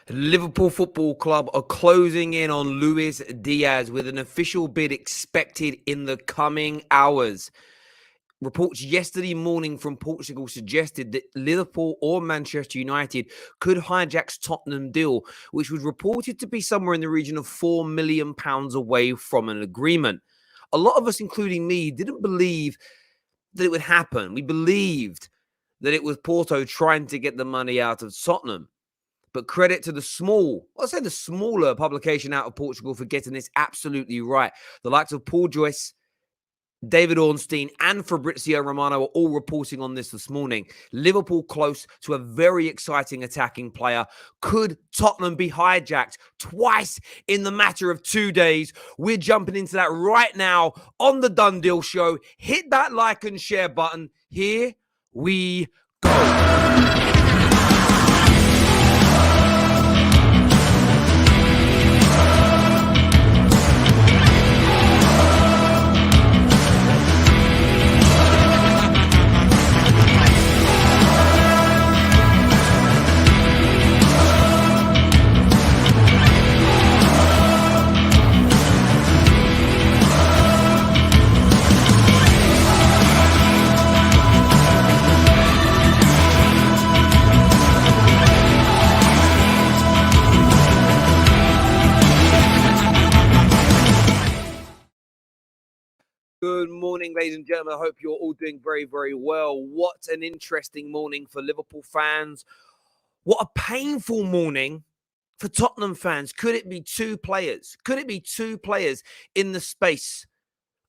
Liverpool Football Club are closing in on Luiz Diaz with an official bid expected in the coming hours. Reports yesterday morning from Portugal suggested that Liverpool or Manchester United could hijack's Tottenham deal, which was reported to be somewhere in the region of £4 million away from an agreement. A lot of us, including me, didn't believe that it would happen. We believed that it was Porto trying to get the money out of Tottenham. But credit to the smaller publication out of Portugal for getting this absolutely right. The likes of Paul Joyce, David Ornstein, and Fabrizio Romano are all reporting on this morning. Liverpool close to a very exciting attacking player. Could Tottenham be hijacked twice in the matter of 2 days? We're jumping into that right now on the Done Deal Show. Hit that like and share button. Here we go. Good morning, ladies and gentlemen. I hope you're all doing very, very well. What an interesting morning for Liverpool fans. What a painful morning for Tottenham fans. Could it be two players? Could it be two players in the space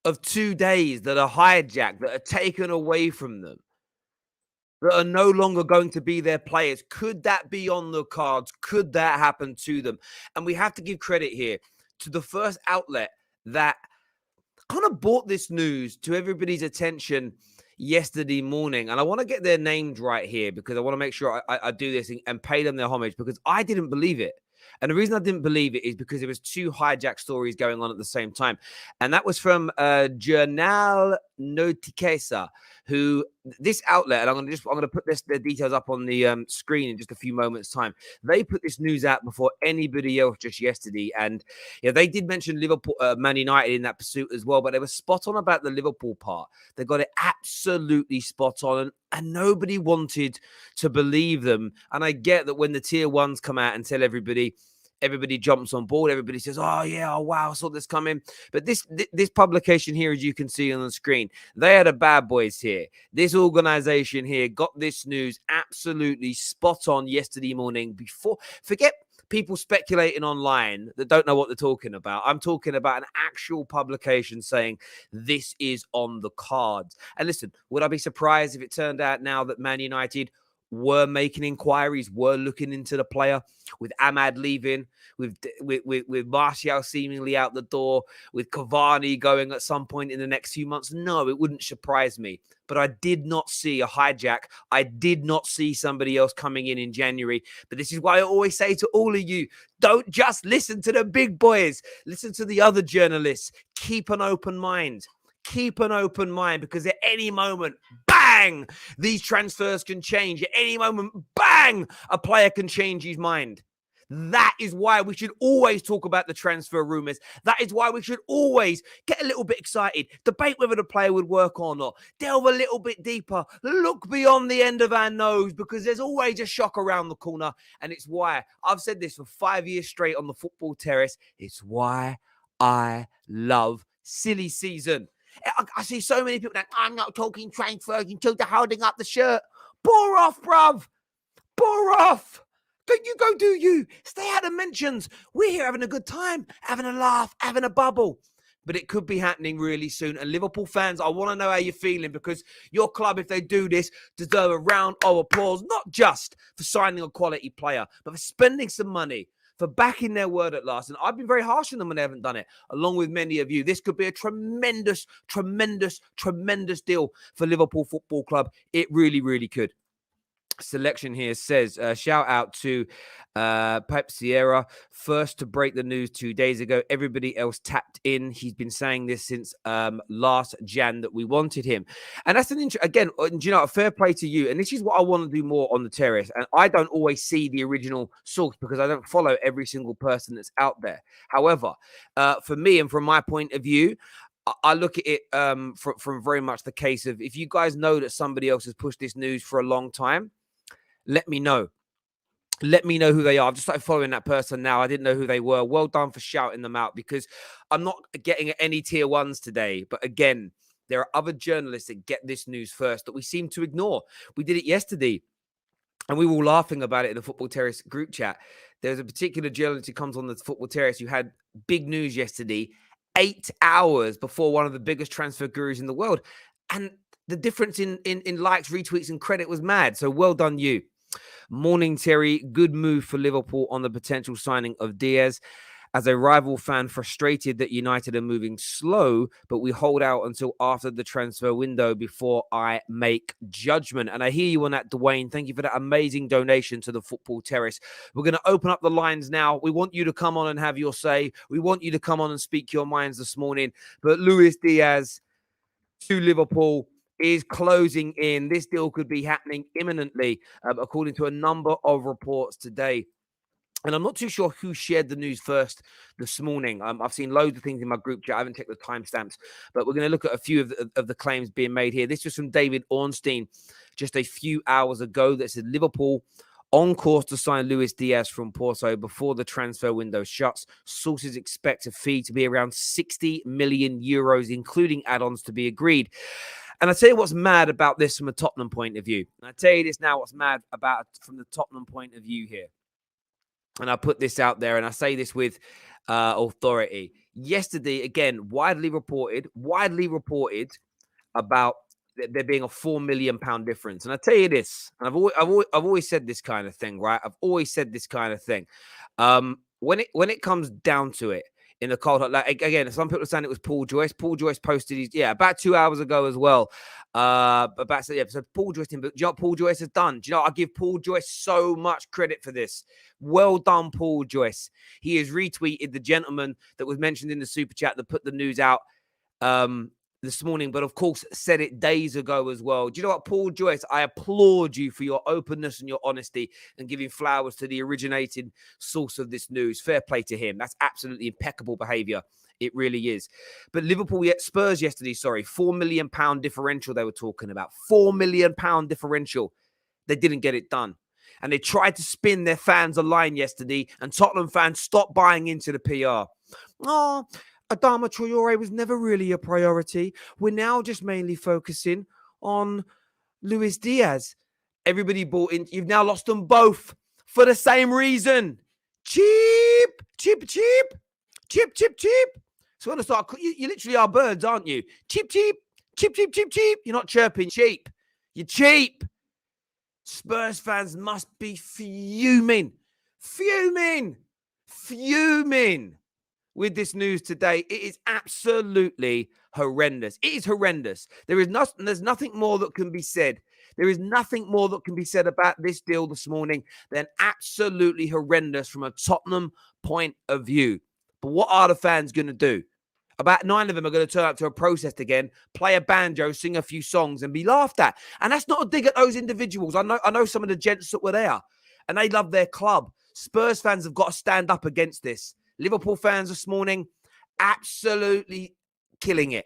of 2 days that are hijacked, that are taken away from them, that are no longer going to be their players? Could that be on the cards? Could that happen to them? And we have to give credit here to the first outlet that kind of brought this news to everybody's attention yesterday morning. And I want to get their names right here because I want to make sure I do this and pay them their homage, because I didn't believe it. And the reason I didn't believe it is because there was two hijack stories going on at the same time. And that was from Jornal Notiquesa, who this outlet, and I'm going to put their details up on the screen in just a few moments' time. They put this news out before anybody else just yesterday. And they did mention Liverpool, Man United in that pursuit as well, but they were spot on about the Liverpool part. They got it absolutely spot on, and nobody wanted to believe them. And I get that when the tier ones come out and tell everybody jumps on board. Everybody says, oh, yeah, oh, wow, I saw this coming. But this publication here, as you can see on the screen, they are the bad boys here. This organization here got this news absolutely spot on yesterday morning. Forget people speculating online that don't know what they're talking about. I'm talking about an actual publication saying this is on the cards. And listen, would I be surprised if it turned out now that Man United were making inquiries, were looking into the player, with Ahmad leaving, with Martial seemingly out the door, with Cavani going at some point in the next few months? No, it wouldn't surprise me. But I did not see a hijack. I did not see somebody else coming in January. But this is why I always say to all of you, don't just listen to the big boys. Listen to the other journalists. Keep an open mind. Keep an open mind, because at any moment, bang, these transfers can change. At any moment, bang, a player can change his mind. That is why we should always talk about the transfer rumors. That is why we should always get a little bit excited, debate whether the player would work or not, delve a little bit deeper, look beyond the end of our nose, because there's always a shock around the corner. And it's why I've said this for 5 years straight on the Football Terrace. It's why I love silly season. I see so many people that I'm not talking transfers until they're holding up the shirt. Bore off, bruv. Bore off. You go do you. Stay out of mentions. We're here having a good time, having a laugh, having a bubble. But it could be happening really soon. And Liverpool fans, I want to know how you're feeling, because your club, if they do this, deserve a round of applause, not just for signing a quality player, but for spending some money, for backing their word at last. And I've been very harsh on them when they haven't done it, along with many of you. This could be a tremendous, tremendous, tremendous deal for Liverpool Football Club. It really, really could. selection here says, shout out to Pep Sierra, first to break the news 2 days ago. Everybody else tapped in. He's been saying this since last Jan that we wanted him. And that's again, you know, a fair play to you. And this is what I want to do more on the terrace. And I don't always see the original source because I don't follow every single person that's out there. However, for me and from my point of view, I look at it from very much the case of, if you guys know that somebody else has pushed this news for a long time, let me know. Let me know who they are. I've just started following that person now. I didn't know who they were. Well done for shouting them out, because I'm not getting any tier ones today. But again, there are other journalists that get this news first that we seem to ignore. We did it yesterday, and we were all laughing about it in the Football Terrace group chat. There's a particular journalist who comes on the Football Terrace who had big news yesterday, 8 hours before one of the biggest transfer gurus in the world. And the difference in likes, retweets, and credit was mad. So well done, you. Morning, Terry. Good move for Liverpool on the potential signing of Diaz. As a rival fan, frustrated that United are moving slow, but we hold out until after the transfer window before I make judgment. And I hear you on that, Dwayne. Thank you for that amazing donation to the Football Terrace. We're going to open up the lines now. We want you to come on and have your say. We want you to come on and speak your minds this morning. But Luis Diaz to Liverpool is closing in. This deal could be happening imminently, according to a number of reports today. And I'm not too sure who shared the news first this morning. I've seen loads of things in my group chat. I haven't checked the timestamps, but we're going to look at a few of the claims being made here. This was from David Ornstein just a few hours ago that said Liverpool on course to sign Luis Diaz from Porto before the transfer window shuts. Sources expect a fee to be around 60 million euros, including add-ons to be agreed. And I tell you what's mad about this from a Tottenham point of view. And I tell you this now, what's mad about from the Tottenham point of view here. And I put this out there, and I say this with authority. Yesterday, again, widely reported about there being a £4 million difference. And I tell you this, and I've always said this kind of thing, right? I've always said this kind of thing. When it comes down to it, in the cold, like again, some people are saying it was Paul Joyce. Paul Joyce posted his about 2 hours ago as well. So Paul Joyce, but you know what Paul Joyce has done? Do you know, I give Paul Joyce so much credit for this. Well done, Paul Joyce. He has retweeted the gentleman that was mentioned in the super chat that put the news out this morning, but of course said it days ago as well. Do you know what, Paul Joyce? I applaud you for your openness and your honesty and giving flowers to the originating source of this news. Fair play to him. That's absolutely impeccable behavior. It really is. But Spurs yesterday, £4 million differential they were talking about. £4 million differential. They didn't get it done. And they tried to spin their fans a line yesterday, and Tottenham fans stopped buying into the PR. Adama Traore was never really a priority. We're now just mainly focusing on Luis Diaz. Everybody bought in. You've now lost them both for the same reason. Cheap. So when I start, you literally are birds, aren't you? Cheap. You're not chirping, cheap. You're cheap. Spurs fans must be fuming with this news today. It is absolutely horrendous. It is horrendous. There's nothing more that can be said. There is nothing more that can be said about this deal this morning than absolutely horrendous from a Tottenham point of view. But what are the fans going to do? About 9 of them are going to turn up to a protest again, play a banjo, sing a few songs, and be laughed at. And that's not a dig at those individuals. I know some of the gents that were there, and they love their club. Spurs fans have got to stand up against this. Liverpool fans this morning, absolutely killing it.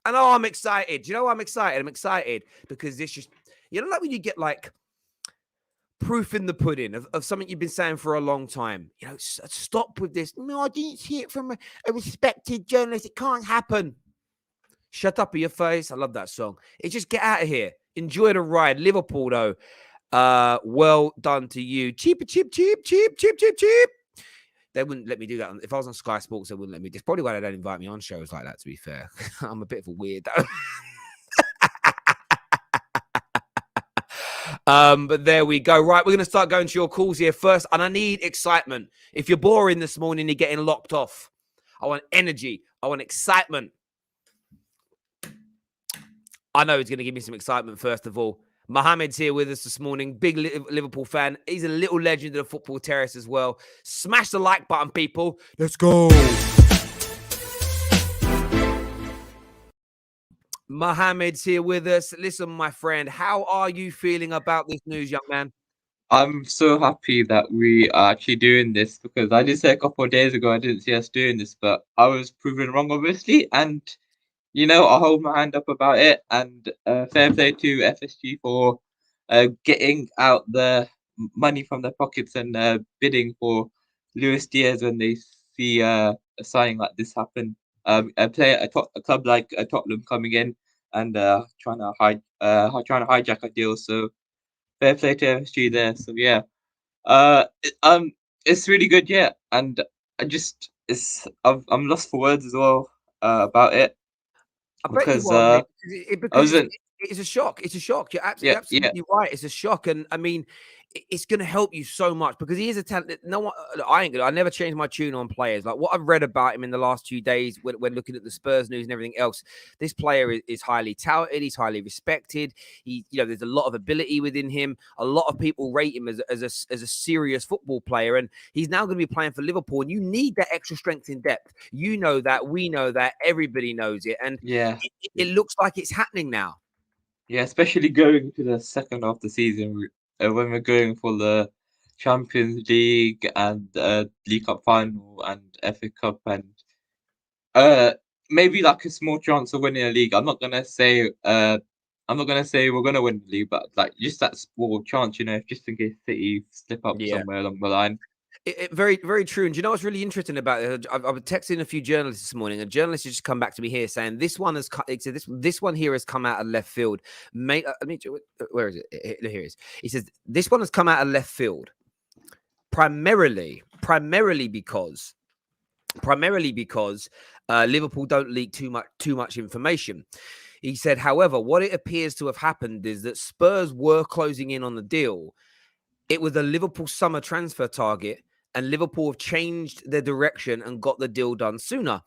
And I'm excited. Do you know why I'm excited? I'm excited because this just, like when you get like proof in the pudding of something you've been saying for a long time. Stop with this. No, I didn't see it from a respected journalist. It can't happen. Shut up in your face. I love that song. It's just get out of here. Enjoy the ride. Liverpool, though. Well done to you. Cheap. They wouldn't let me do that. If I was on Sky Sports, they wouldn't let me. It's probably why they don't invite me on shows like that, to be fair. I'm a bit of a weirdo. But there we go. Right, we're going to start going to your calls here first, and I need excitement. If you're boring this morning, you're getting locked off. I want energy. I want excitement. I know it's going to give me some excitement, first of all. Mohamed's here with us this morning. Big Liverpool fan. He's a little legend of the football terrace as well. Smash the like button, people. Let's go. Mohamed's here with us. Listen, my friend, how are you feeling about this news, young man? I'm so happy that we are actually doing this because I did say a couple of days ago I didn't see us doing this, but I was proven wrong, obviously. And, I'll hold my hand up about it. And fair play to FSG for getting out the money from their pockets and bidding for Luis Diaz when they see a signing like this happen. A club like Tottenham coming in and trying to hijack a deal. So fair play to FSG there. So yeah, uh, it, um, it's really good, yeah. And I'm lost for words as well about it I bet you because are, mate, I because wasn't. it's a shock. It's a shock. You're Yeah, yeah, absolutely right. It's a shock, and I mean, it's going to help you so much because he is a talent. No one, I ain't gonna. I never change my tune on players. Like what I've read about him in the last 2 days, when looking at the Spurs news and everything else, this player is highly touted. He's highly respected. There's a lot of ability within him. A lot of people rate him as a serious football player, and he's now going to be playing for Liverpool. And you need that extra strength in depth. You know that. We know that. Everybody knows it, and yeah, it looks like it's happening now. yeah. Especially going to the second half of the season when we're going for the Champions League and League Cup final and FA Cup and Uh, maybe like a small chance of winning a league. I'm not gonna say we're gonna win the league, but like just that small chance, just in case City slip up Yeah. somewhere along the line. Very, very true. And do you know what's really interesting about it? I've texting a few journalists this morning. A journalist has just come back to me here saying this one has this one here has come out of left field. Mate, where is it? Here it is. He says this one has come out of left field primarily because Liverpool don't leak too much information. He said, however, what it appears to have happened is that Spurs were closing in on the deal. It was a Liverpool summer transfer target, and Liverpool have changed their direction and got the deal done sooner.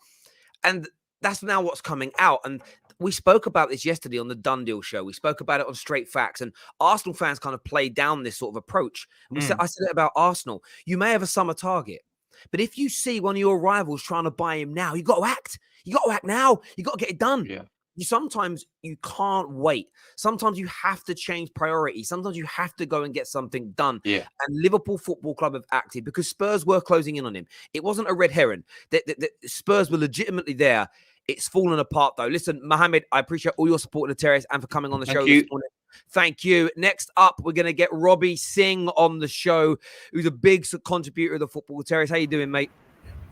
And that's now what's coming out. And we spoke about this yesterday on the Done Deal show. We spoke about it on Straight Facts, and Arsenal fans kind of played down this sort of approach. And I said it about Arsenal. You may have a summer target, but if you see one of your rivals trying to buy him now, you got to act. You got to act now. You got to get it done. Yeah, Sometimes you can't wait. Sometimes you have to change priorities. Sometimes you have to go and get something done. yeah. And Liverpool Football Club have acted because Spurs were closing in on him. It wasn't a red herring. The Spurs were legitimately there. It's fallen apart, though. Listen, Mohamed, I appreciate all your support in the terrace and for coming on the Thank show you. this morning. Thank you. Next up, we're going to get Robbie Singh on the show, who's a big contributor of the Football Terrace. How you doing, mate?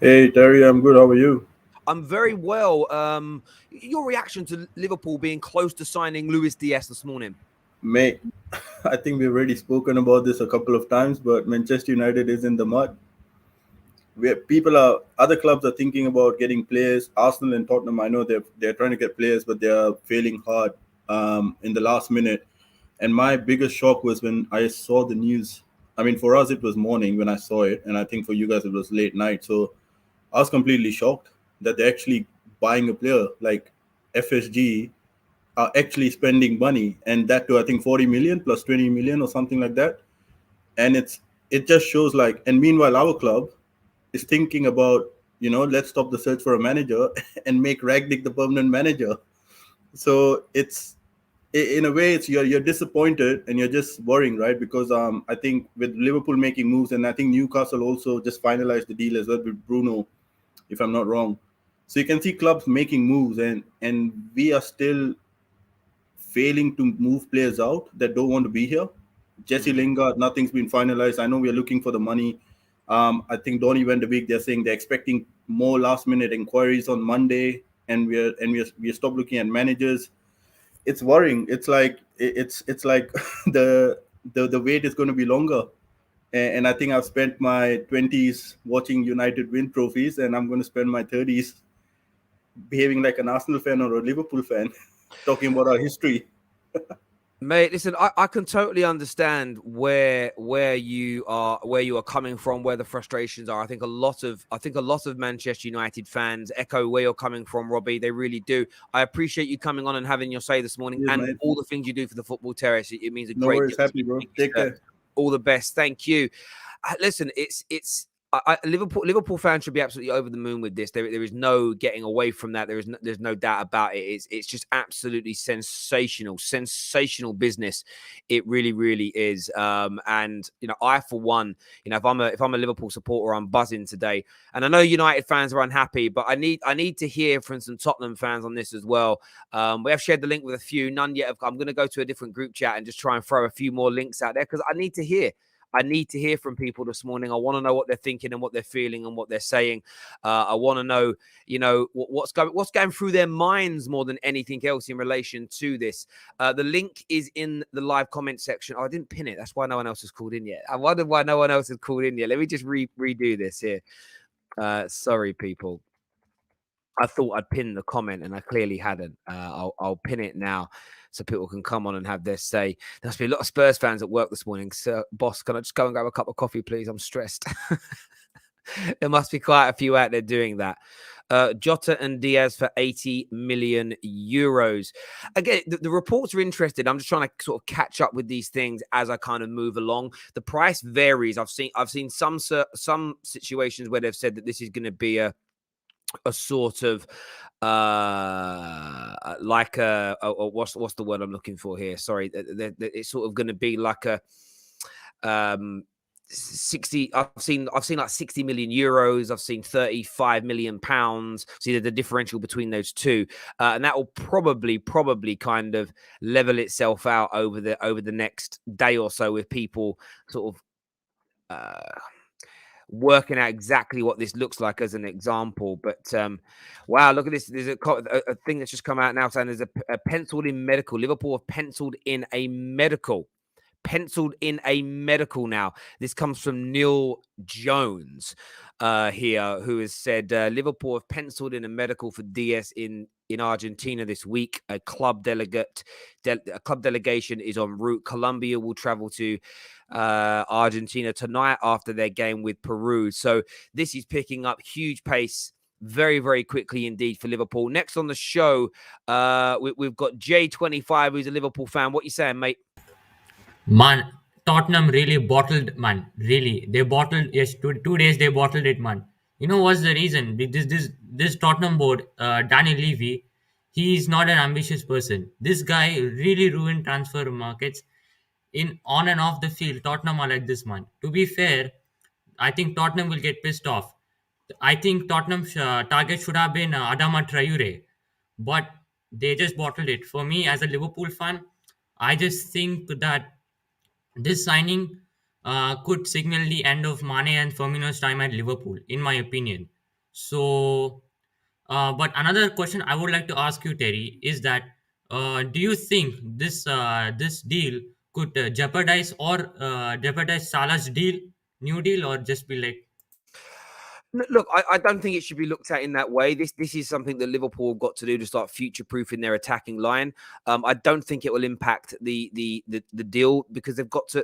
Hey Terry, I'm good. How are you? I'm very well. Your reaction to Liverpool being close to signing Luis Diaz this morning? Mate, I think we've already spoken about this a couple of times, but Manchester United is in the mud. Where other clubs are thinking about getting players. Arsenal and Tottenham, I know they're trying to get players, but they are failing hard in the last minute. And my biggest shock was when I saw the news. I mean, for us it was morning when I saw it, and I think for you guys it was late night. So I was completely shocked that they're actually buying a player like FSG are actually spending money, and that to I think 40 million plus 20 million or something like that. And it just shows like, and meanwhile our club is thinking about, let's stop the search for a manager and make Ragnick the permanent manager. So in a way it's you're disappointed and you're just worrying, right? Because I think with Liverpool making moves, and I think Newcastle also just finalized the deal as well with Bruno, if I'm not wrong. So you can see clubs making moves, and we are still failing to move players out that don't want to be here. Jesse Lingard, nothing's been finalized. I know we're looking for the money. I think Donny Van de Beek, they're saying they're expecting more last minute inquiries on Monday, and we're stop looking at managers. It's worrying. It's like the wait is going to be longer. And I think I've spent my 20s watching United win trophies, and I'm going to spend my 30s behaving like an Arsenal fan or a Liverpool fan, talking about our history. Mate, listen, I can totally understand where you are coming from, where the frustrations are. I think a lot of Manchester United fans echo where you're coming from, Robbie. They really do. I appreciate you coming on and having your say this morning, Yes, and mate. all the things you do for the Football Terrace. It means a No great worries. deal. Happy, bro. Take care. All the best. Thank you. Listen, Liverpool fans should be absolutely over the moon with this. There is no getting away from that. There's no doubt about it. It's just absolutely sensational business. It really, really is. And I for one, if I'm a Liverpool supporter, I'm buzzing today. And I know United fans are unhappy, but I need to hear from some Tottenham fans on this as well. We have shared the link with a few, none yet. I'm going to go to a different group chat and just try and throw a few more links out there because I need to hear. I need to hear from people this morning. I want to know what they're thinking and what they're feeling and what they're saying. I want to know, what's going through their minds more than anything else in relation to this. The link is in the live comment section. Oh, I didn't pin it. That's why no one else has called in yet. I wondered why no one else has called in yet. Let me just redo this here. Sorry, people. I thought I'd pin the comment and I clearly hadn't. I'll pin it now so people can come on and have their say. There must be a lot of Spurs fans at work this morning. Sir, boss, can I just go and grab a cup of coffee, please? I'm stressed. There must be quite a few out there doing that. Jota and Diaz for 80 million euros. Again, the reports are interested. I'm just trying to sort of catch up with these things as I kind of move along. The price varies. I've seen some situations where they've said that this is going to be a sort of like what's the word I'm looking for here? Sorry, it's sort of going to be like a 60. I've seen like 60 million euros. I've seen 35 million pounds. See the differential between those two, and that will probably kind of level itself out over the next day or so with people sort of working out exactly what this looks like as an example. But wow, look at this. There's a thing that's just come out now saying there's a penciled in medical. Liverpool have penciled in a medical. Now. This comes from Neil Jones here, who has said Liverpool have penciled in a medical for Diaz in Argentina this week. A club delegation is en route. Colombia will travel to Argentina tonight after their game with Peru. So this is picking up huge pace very, very quickly indeed for Liverpool. Next on the show, we've got J25, who's a Liverpool fan. What you saying, mate? Man, Tottenham really bottled, man. Really, they bottled. Yes, 2 days they bottled it, man. You know what's the reason? This Tottenham board, Daniel Levy, he's not an ambitious person. This guy really ruined transfer markets in on and off the field. Tottenham are like this, man. To be fair, I think Tottenham will get pissed off. I think Tottenham's target should have been Adama Traore, but they just bottled it. For me, as a Liverpool fan, I just think that this signing could signal the end of Mane and Firmino's time at Liverpool, in my opinion. So, but another question I would like to ask you, Terry, is that do you think this deal could jeopardize Salah's new deal, or just be like? Look, I don't think it should be looked at in that way. This is something that Liverpool have got to do to start future-proofing their attacking line. I don't think it will impact the deal because they've got to.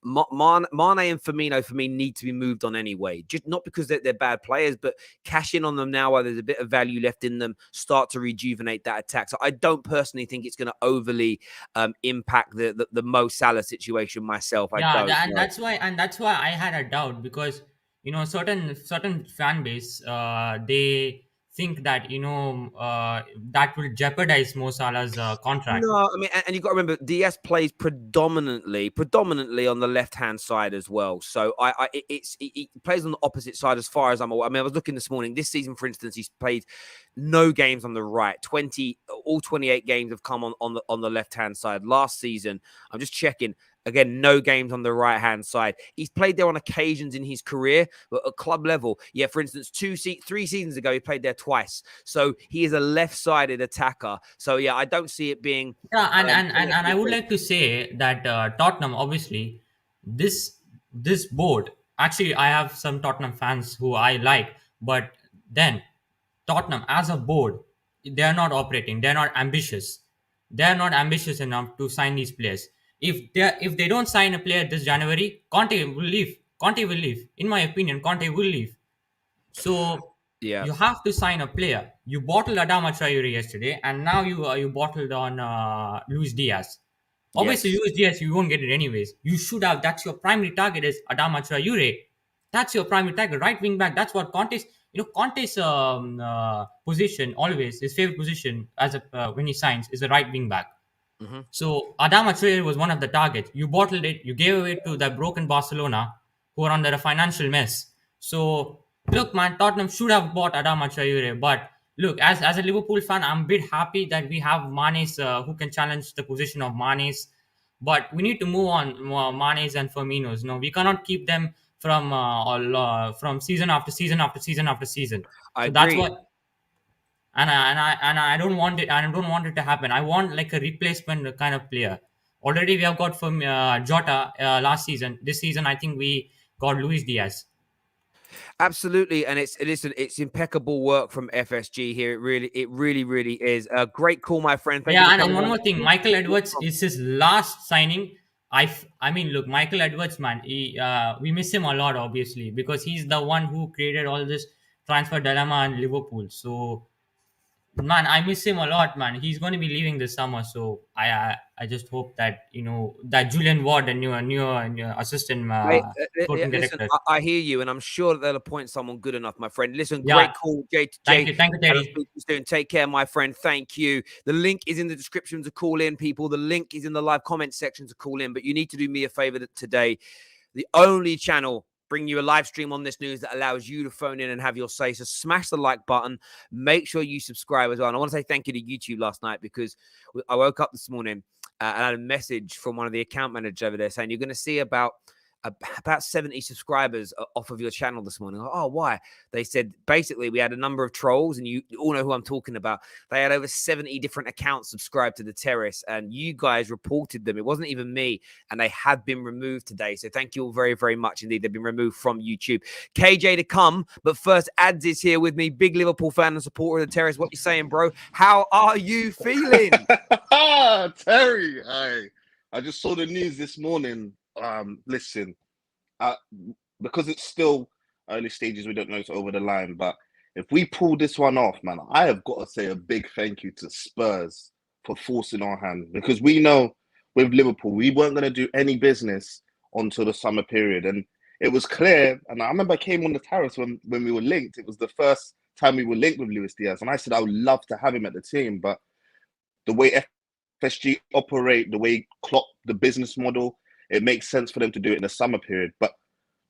Mane and Firmino for me need to be moved on anyway. Just not because they're bad players, but cash in on them now while there's a bit of value left in them. Start to rejuvenate that attack. So I don't personally think it's going to overly impact the Mo Salah situation myself. Yeah, I don't. that's why I had a doubt because certain fan base they think that that will jeopardize Mo Salah's contract. No, I mean, and you've got to remember, Diaz plays predominantly on the left-hand side as well. So he plays on the opposite side as far as I'm aware. I mean, I was looking this morning. This season, for instance, he's played no games on the right. All 28 games have come on the left-hand side. Last season, I'm just checking. Again, no games on the right-hand side. He's played there on occasions in his career, but at club level, yeah, for instance, 3 seasons ago, he played there twice. So he is a left-sided attacker. So, yeah, I don't see it being... Yeah, and I would like to say that Tottenham, obviously, this board. Actually, I have some Tottenham fans who I like, but then Tottenham as a board, they are not operating. They are not ambitious. They're not ambitious enough to sign these players. If they don't sign a player this January, Conte will leave. Conte will leave. In my opinion, Conte will leave. So Yeah. you have to sign a player. You bottled Adama Traore yesterday, and now you bottled on Luis Diaz. Obviously, Yes. Luis Diaz, you won't get it anyways. You should have. That's your primary target is Adama Traore. That's your primary target, right wing back. That's what Conte's position always his favorite position as a when he signs is a right wing back. Hmm. So Adama Traore was one of the targets. You bottled it. You gave it to the broken Barcelona, who are under a financial mess. So look, man, Tottenham should have bought Adama Traore. But look, as a Liverpool fan, I'm a bit happy that we have Mane's who can challenge the position of Mane's. But we need to move on Mane's and Firmino's. No, we cannot keep them from season after season after season after season. I So that's agree. what and I don't want it. I don't want it to happen. I want like a replacement kind of player. Already we have got from Jota last season. This season, I think we got Luis Diaz. Absolutely, and it's impeccable work from FSG here. It really is a great call, my friend. Thank you Yeah, for and coming one on. more thing, Michael Edwards is his last signing. I mean, look, Michael Edwards, man, we miss him a lot, obviously, because he's the one who created all this transfer dilemma in Liverpool. So man, I miss him a lot, man. He's going to be leaving this summer, so I just hope that that Julian Ward, a new assistant Mate, sporting listen, director. I hear you, and I'm sure that they'll appoint someone good enough, my friend. Listen, Yeah, great call, Jay. thank you, And I'll Terry. speak to you soon. Take care, my friend. Thank you. The link is in the description to call in, people. The link is in the live comment section to call in. But you need to do me a favor today. The only channel bring you a live stream on this news that allows you to phone in and have your say. So smash the like button. Make sure you subscribe as well. And I want to say thank you to YouTube last night because I woke up this morning and I had a message from one of the account managers over there saying you're going to see about 70 subscribers off of your channel this morning. Oh, why? They said basically we had a number of trolls, and you all know who I'm talking about. They had over 70 different accounts subscribed to the Terrace, and you guys reported them. It wasn't even me, and they have been removed today. So thank you all very much indeed. They've been removed from YouTube. KJ to come, but first, Ads is here with me, big Liverpool fan and supporter of the Terrace. What you saying, bro? How are you feeling? Terry, I just saw the news this morning. Listen, because it's still early stages, we don't know it's over the line. But if we pull this one off, man, I have got to say a big thank you to Spurs for forcing our hand, because we know with Liverpool we weren't going to do any business until the summer period, and it was clear. And I remember I came on the Terrace when we were linked. It was the first time we were linked with Luis Diaz, and I said I would love to have him at the team, but the way FSG operate, the way Klopp, the business model, it makes sense for them to do it in the summer period. But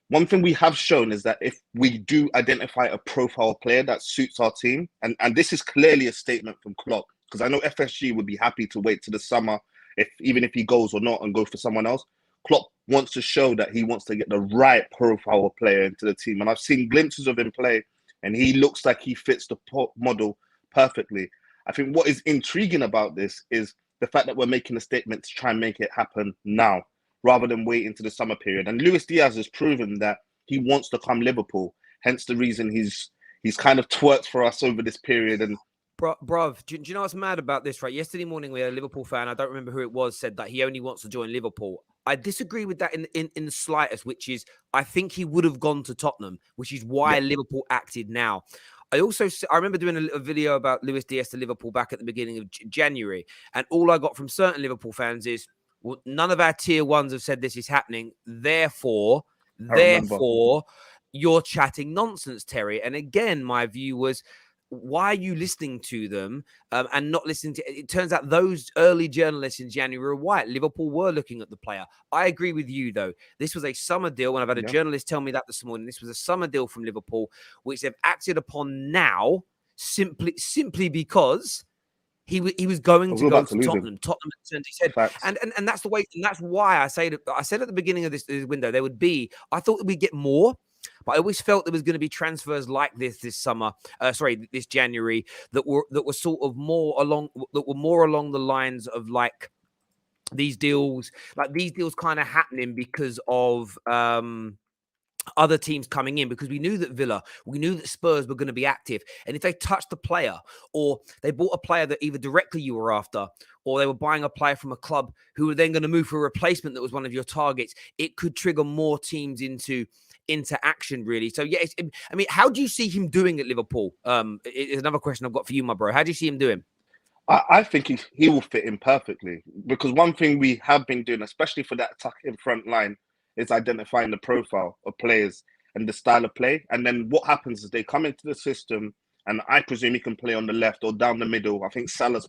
one thing we have shown is that if we do identify a profile player that suits our team, and this is clearly a statement from Klopp, because I know FSG would be happy to wait to the summer, even if he goes or not, and go for someone else. Klopp wants to show that he wants to get the right profile player into the team. And I've seen glimpses of him play, and he looks like he fits the model perfectly. I think what is intriguing about this is the fact that we're making a statement to try and make it happen now, rather than wait into the summer period. And Luis Diaz has proven that he wants to come Liverpool. Hence the reason he's kind of twerked for us over this period. And Bruv, do you know what's mad about this, right? Yesterday morning, we had a Liverpool fan, I don't remember who it was, said that he only wants to join Liverpool. I disagree with that in the slightest, which is I think he would have gone to Tottenham, which is why Liverpool acted now. I remember doing a video about Luis Diaz to Liverpool back at the beginning of January, and all I got from certain Liverpool fans is, well, none of our tier ones have said this is happening. Therefore, you're chatting nonsense, Terry. And again, my view was, why are you listening to them and not listening to it? Turns out those early journalists in January were right. Liverpool were looking at the player. I agree with you, though. This was a summer deal. When I've had a journalist tell me that this morning, this was a summer deal from Liverpool, which they've acted upon now simply because he was going to go to Tottenham. Tottenham turned his head, and that's the way. And that's why I said at the beginning of this window there would be. I thought we'd get more, but I always felt there was going to be transfers like this summer. This January that were sort of more along the lines of like these deals kind of happening because of other teams coming in, because we knew that we knew that Spurs were going to be active. And if they touched the player, or they bought a player that either directly you were after, or they were buying a player from a club who were then going to move for a replacement that was one of your targets, it could trigger more teams into action, really. So, yeah, I mean, how do you see him doing at Liverpool? Is another question I've got for you, my bro. How do you see him doing? I think he will fit in perfectly, because one thing we have been doing, especially for that attacking front line, is identifying the profile of players and the style of play. And then what happens is they come into the system, and I presume he can play on the left or down the middle. I think Salah's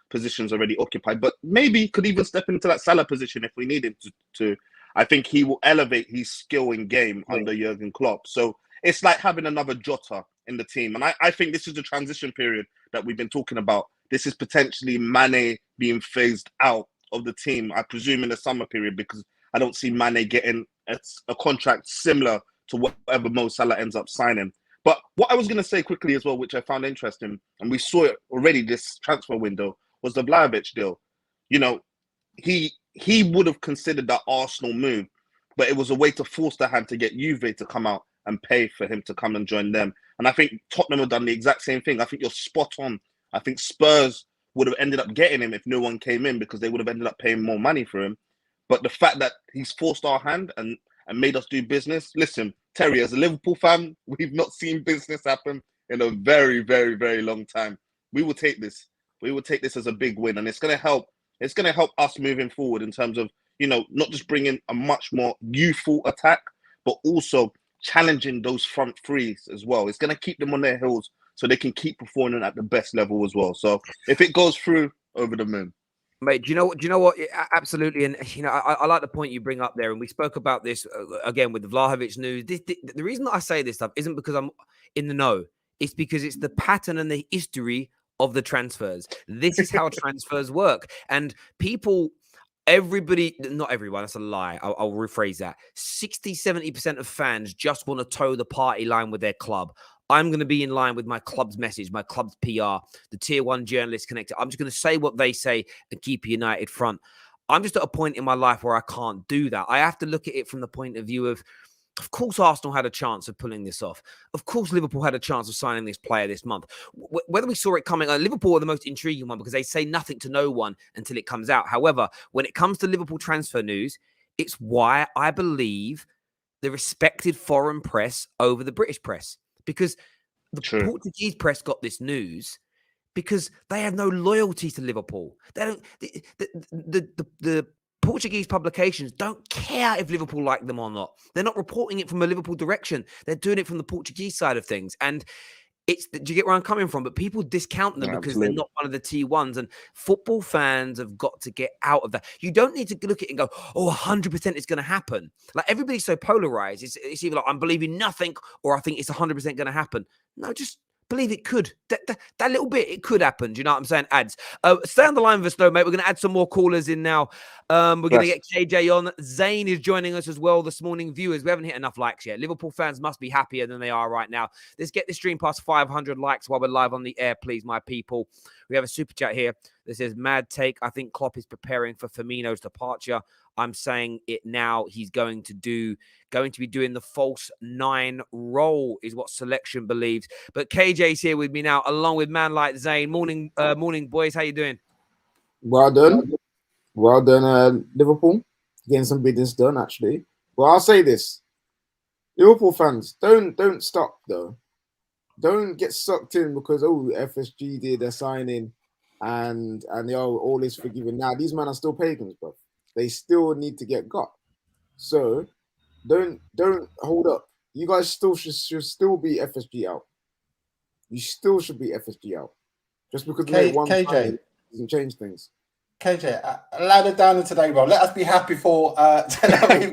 position's already occupied, but maybe he could even step into that Salah position if we need him to. I think he will elevate his skill in game under Jurgen Klopp. So it's like having another Jota in the team. And I think this is the transition period that we've been talking about. This is potentially Mane being phased out of the team, I presume, in the summer period, because I don't see Mane getting a contract similar to whatever Mo Salah ends up signing. But what I was going to say quickly as well, which I found interesting, and we saw it already this transfer window, was the Vlahovic deal. You know, he would have considered that Arsenal move, but it was a way to force the hand to get Juve to come out and pay for him to come and join them. And I think Tottenham have done the exact same thing. I think you're spot on. I think Spurs would have ended up getting him if no one came in, because they would have ended up paying more money for him. But the fact that he's forced our hand and made us do business. Listen, Terry, as a Liverpool fan, we've not seen business happen in a very, very, very long time. We will take this. We will take this as a big win, and it's going to help. It's going to help us moving forward in terms of, you know, not just bringing a much more youthful attack, but also challenging those front threes as well. It's going to keep them on their heels so they can keep performing at the best level as well. So if it goes through, over the moon. Mate, do you know what? Absolutely. And, you know, I like the point you bring up there. And we spoke about this again with the Vlahovic news. The reason that I say this stuff isn't because I'm in the know. It's because it's the pattern and the history of the transfers. This is how transfers work. And people, everybody, not everyone, that's a lie. I'll rephrase that. 60-70% of fans just want to toe the party line with their club. I'm going to be in line with my club's message, my club's PR, the tier one journalists connected. I'm just going to say what they say and keep a united front. I'm just at a point in my life where I can't do that. I have to look at it from the point of view of course, Arsenal had a chance of pulling this off. Of course, Liverpool had a chance of signing this player this month. Whether we saw it coming, Liverpool are the most intriguing one because they say nothing to no one until it comes out. However, when it comes to Liverpool transfer news, it's why I believe the respected foreign press over the British press. Because the Portuguese press got this news because they have no loyalty to Liverpool. They don't. The Portuguese publications don't care if Liverpool like them or not. They're not reporting it from a Liverpool direction. They're doing it from the Portuguese side of things. And do you get where I'm coming from? But people discount them because they're not one of the T1s. And football fans have got to get out of that. You don't need to look at it and go, oh, 100% it's going to happen. Like, everybody's so polarized. It's either like, I'm believing nothing or I think it's 100% going to happen. No, just believe it could. That little bit, it could happen. Do you know what I'm saying? Ads. Stay on the line with us, though, mate. We're going to add some more callers in now. We're going to get KJ on. Zane is joining us as well this morning. Viewers, we haven't hit enough likes yet. Liverpool fans must be happier than they are right now. Let's get this stream past 500 likes while we're live on the air, please, my people. We have a super chat here that says, mad take. I think Klopp is preparing for Firmino's departure. I'm saying it now. He's going to be doing the false 9 role, is what selection believes. But KJ's here with me now, along with man like Zane. Morning, boys. How you doing? Well done, Liverpool. Getting some business done, actually. Well, I'll say this: Liverpool fans, don't stop though. Don't get sucked in because FSG did a signing, and all is forgiven. Now these men are still pagans, bro. They still need to get got. So don't hold up. You guys should still be FSG out. You still should be FSG out. Just because one KJ doesn't change things. KJ, allow the down today, bro. Let us be happy for You're killing the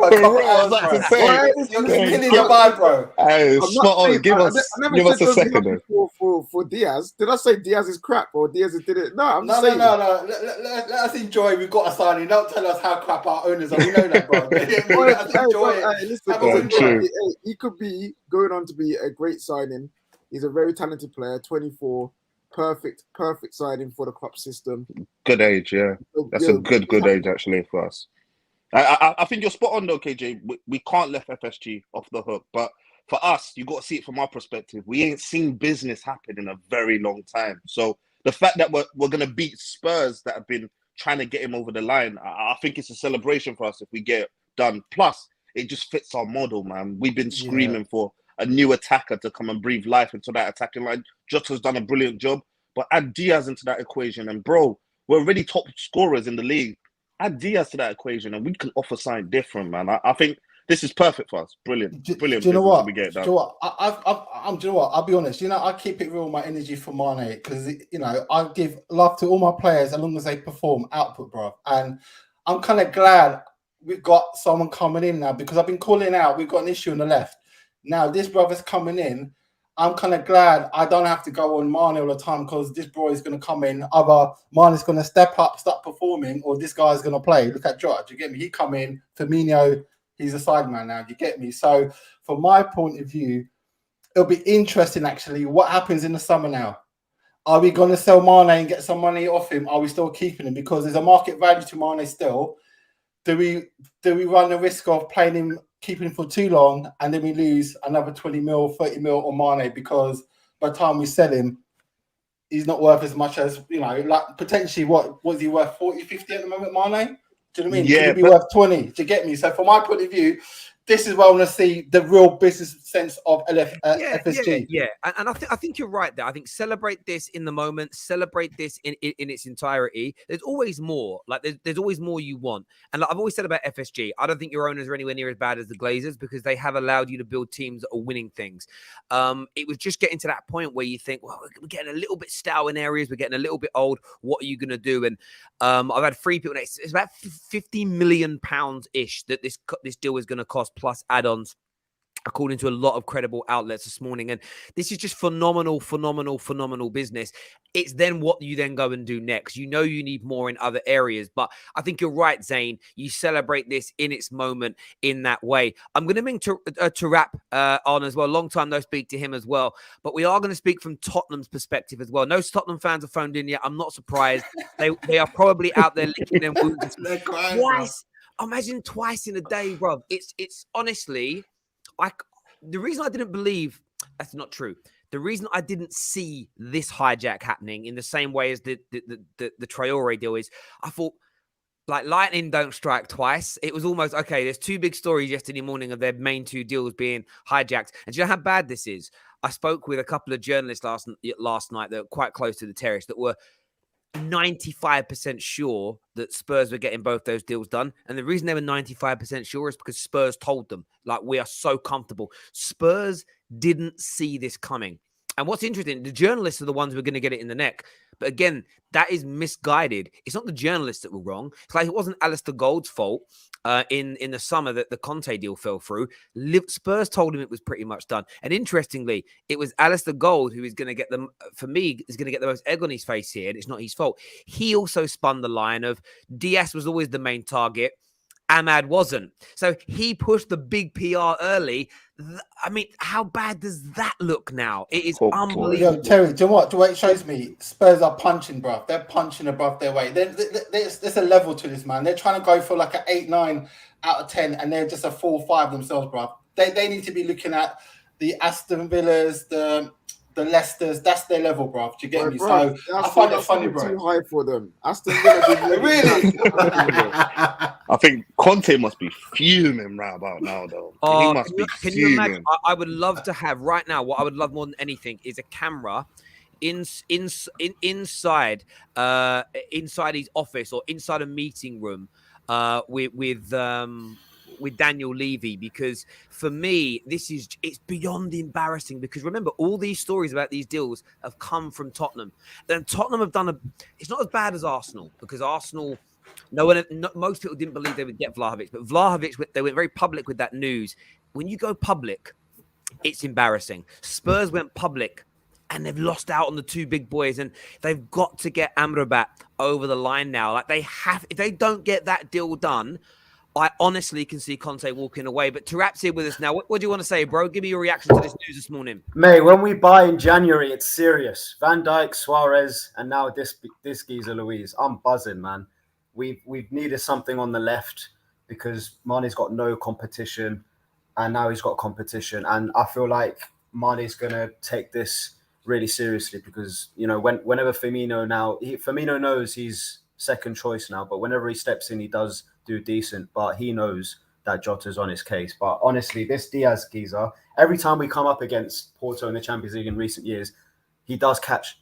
vibe, bro. Hey, spot on. Give us a second. For Diaz, did I say Diaz is crap or Diaz did it? No, I'm just saying. No. Let us enjoy. We've got a signing. Don't tell us how crap our owners are. We know that, bro. Let us enjoy it. He could be going on to be a great signing. He's a very talented player. 24. Perfect signing for the club system. Good age, yeah. That's a good age actually for us. I think you're spot on though, KJ. We can't let FSG off the hook, but for us, you got to see it from our perspective. We ain't seen business happen in a very long time. So the fact that we're gonna beat Spurs that have been trying to get him over the line, I think it's a celebration for us if we get it done. Plus, it just fits our model, man. We've been screaming for a new attacker to come and breathe life into that attacking line. Jota's done a brilliant job, but add Diaz into that equation, and bro, we're already top scorers in the league. Add Diaz to that equation, and we can offer something different, man. I think this is perfect for us. Brilliant. Do you know what? Do you know what? Do you know what? I'll be honest. I keep it real. My energy for Mane because I give love to all my players as long as they perform output, bro. And I'm kind of glad we've got someone coming in now because I've been calling out. We've got an issue on the left. Now this brother's coming in. I'm kind of glad I don't have to go on Mane all the time because this boy is going to come in. Either Mane is going to step up, start performing, or this guy's going to play. Look at Jota. You get me? He come in. Firmino. He's a side man now. You get me? So, from my point of view, it'll be interesting actually what happens in the summer now. Are we going to sell Mane and get some money off him? Are we still keeping him? Because there's a market value to Mane still. Do we run the risk of playing him, keeping him for too long, and then we lose another 20 mil, 30 mil on Mane because by the time we sell him, he's not worth as much as, like potentially what was he worth 40, 50 at the moment, Mane? Do you know what I mean? Yeah, could he be worth 20? Do you get me? So from my point of view, this is where I want to see the real business sense of FSG. Yeah. And I think you're right there. I think celebrate this in the moment, celebrate this in its entirety. There's always more. Like there's always more you want. And like I've always said about FSG, I don't think your owners are anywhere near as bad as the Glazers because they have allowed you to build teams that are winning things. It was just getting to that point where you think, well, we're getting a little bit stale in areas, we're getting a little bit old. What are you going to do? And I've had 3 people. It's about £50 million ish that this deal is going to cost, plus add-ons, according to a lot of credible outlets this morning. And this is just phenomenal business. It's then what you then go and do next. You need more in other areas, but I think you're right, Zane. You celebrate this in its moment in that way. I'm going to bring Tarap on as well. Long time no speak to him as well, but we are going to speak from Tottenham's perspective as well. No Tottenham fans have phoned in yet. I'm not surprised. They are probably out there licking their wounds. Twice. Imagine twice in a day, bro. It's honestly... the reason I didn't believe that's not true. The reason I didn't see this hijack happening in the same way as the Traore deal is I thought like lightning don't strike twice. It was almost okay. There's 2 big stories yesterday morning of their main 2 deals being hijacked. And do you know how bad this is? I spoke with a couple of journalists last night that were quite close to the terrace that were 95% sure that Spurs were getting both those deals done. And the reason they were 95% sure is because Spurs told them, like, we are so comfortable. Spurs didn't see this coming. And what's interesting, the journalists are the ones who are going to get it in the neck. But again, that is misguided. It's not the journalists that were wrong. It's like it wasn't Alistair Gold's fault in the summer that the Conte deal fell through. Spurs told him it was pretty much done. And interestingly, it was Alistair Gold who is going to get them, for me, is going to get the most egg on his face here. And it's not his fault. He also spun the line of Diaz was always the main target. Ahmad wasn't. So he pushed the big PR early. I mean, how bad does that look now? It is unbelievable. Yo, Terry, do you know what? The way it shows me, Spurs are punching, bro. They're punching above their weight. There's a level to this, man. They're trying to go for like an 8, 9 out of 10, and they're just a 4, 5 themselves, bro. They need to be looking at the Aston Villas, the Leicesters. That's their level, bro. Do you get me? Bro, so I find it funny, bro. Too high for them. Aston Villa really? I think Conte must be fuming right about now, though. He must be can fuming. you imagine? I would love to have right now. What I would love more than anything is a camera inside his office or inside a meeting room with Daniel Levy, because for me, it's beyond embarrassing, because remember, all these stories about these deals have come from Tottenham. Then Tottenham have it's not as bad as Arsenal, because Arsenal, most people didn't believe they would get Vlahovic, but Vlahovic, they went very public with that news. When you go public, it's embarrassing. Spurs went public and they've lost out on the 2 big boys, and they've got to get Amrabat over the line now. Like if they don't get that deal done, I honestly can see Conte walking away. But Tarap's here with us now. What do you want to say, bro? Give me your reaction to this news this morning. Mate, when we buy in January, it's serious. Van Dijk, Suarez, and now this geezer Luiz. I'm buzzing, man. We've needed something on the left. because Mane's got no competition, and now he's got competition. And I feel like Mane's going to take this really seriously because, you know, whenever Firmino knows he's second choice now, but whenever he steps in, he does do decent, but he knows that Jota's on his case. But honestly, this Diaz geezer, every time we come up against Porto in the Champions League in recent years, he does catch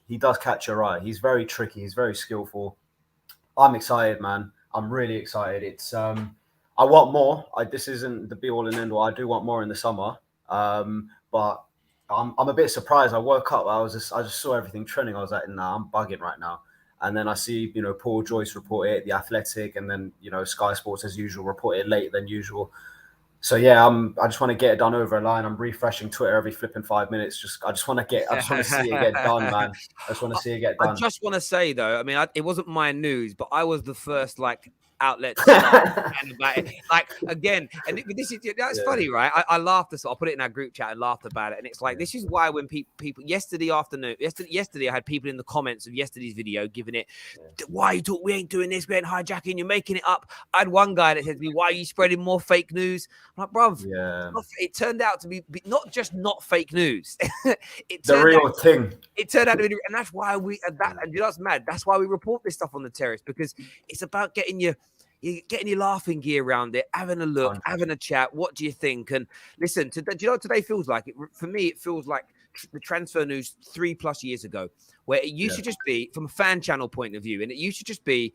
your eye. He's very tricky. He's very skillful. I'm excited, man. I'm really excited. It's I want more. This isn't the be all and end all. I do want more in the summer. But I'm a bit surprised. I woke up. I just saw everything trending. I was like, nah, I'm bugging right now. And then I see, you know, Paul Joyce report it, The Athletic, and then, you know, Sky Sports as usual report it later than usual. So yeah, I just want to get it done over a line. I'm refreshing Twitter every flipping 5 minutes. I just want to see it get done, man. I just want to see it get done. I just want to say though, I mean, it wasn't my news, but I was the first outlet to start about it. Again, and that's funny, right? I laughed this. I'll put it in our group chat and laughed about it. And it's like, this is why when people yesterday I had people in the comments of yesterday's video giving it, why you talk? We ain't doing this. We ain't hijacking. You're making it up. I had one guy that said to me, why are you spreading more fake news? I'm like, bruv, it turned out to be not just not fake news. The real thing. It turned out to be, and that's why and you know what's mad? That's why we report this stuff on the terrace, because it's about getting your laughing gear around it, having a look, having a chat. What do you think? And listen, do you know what today feels like? For me, it feels like the transfer news 3+ years ago, where it used to just be from a fan channel point of view, and it used to just be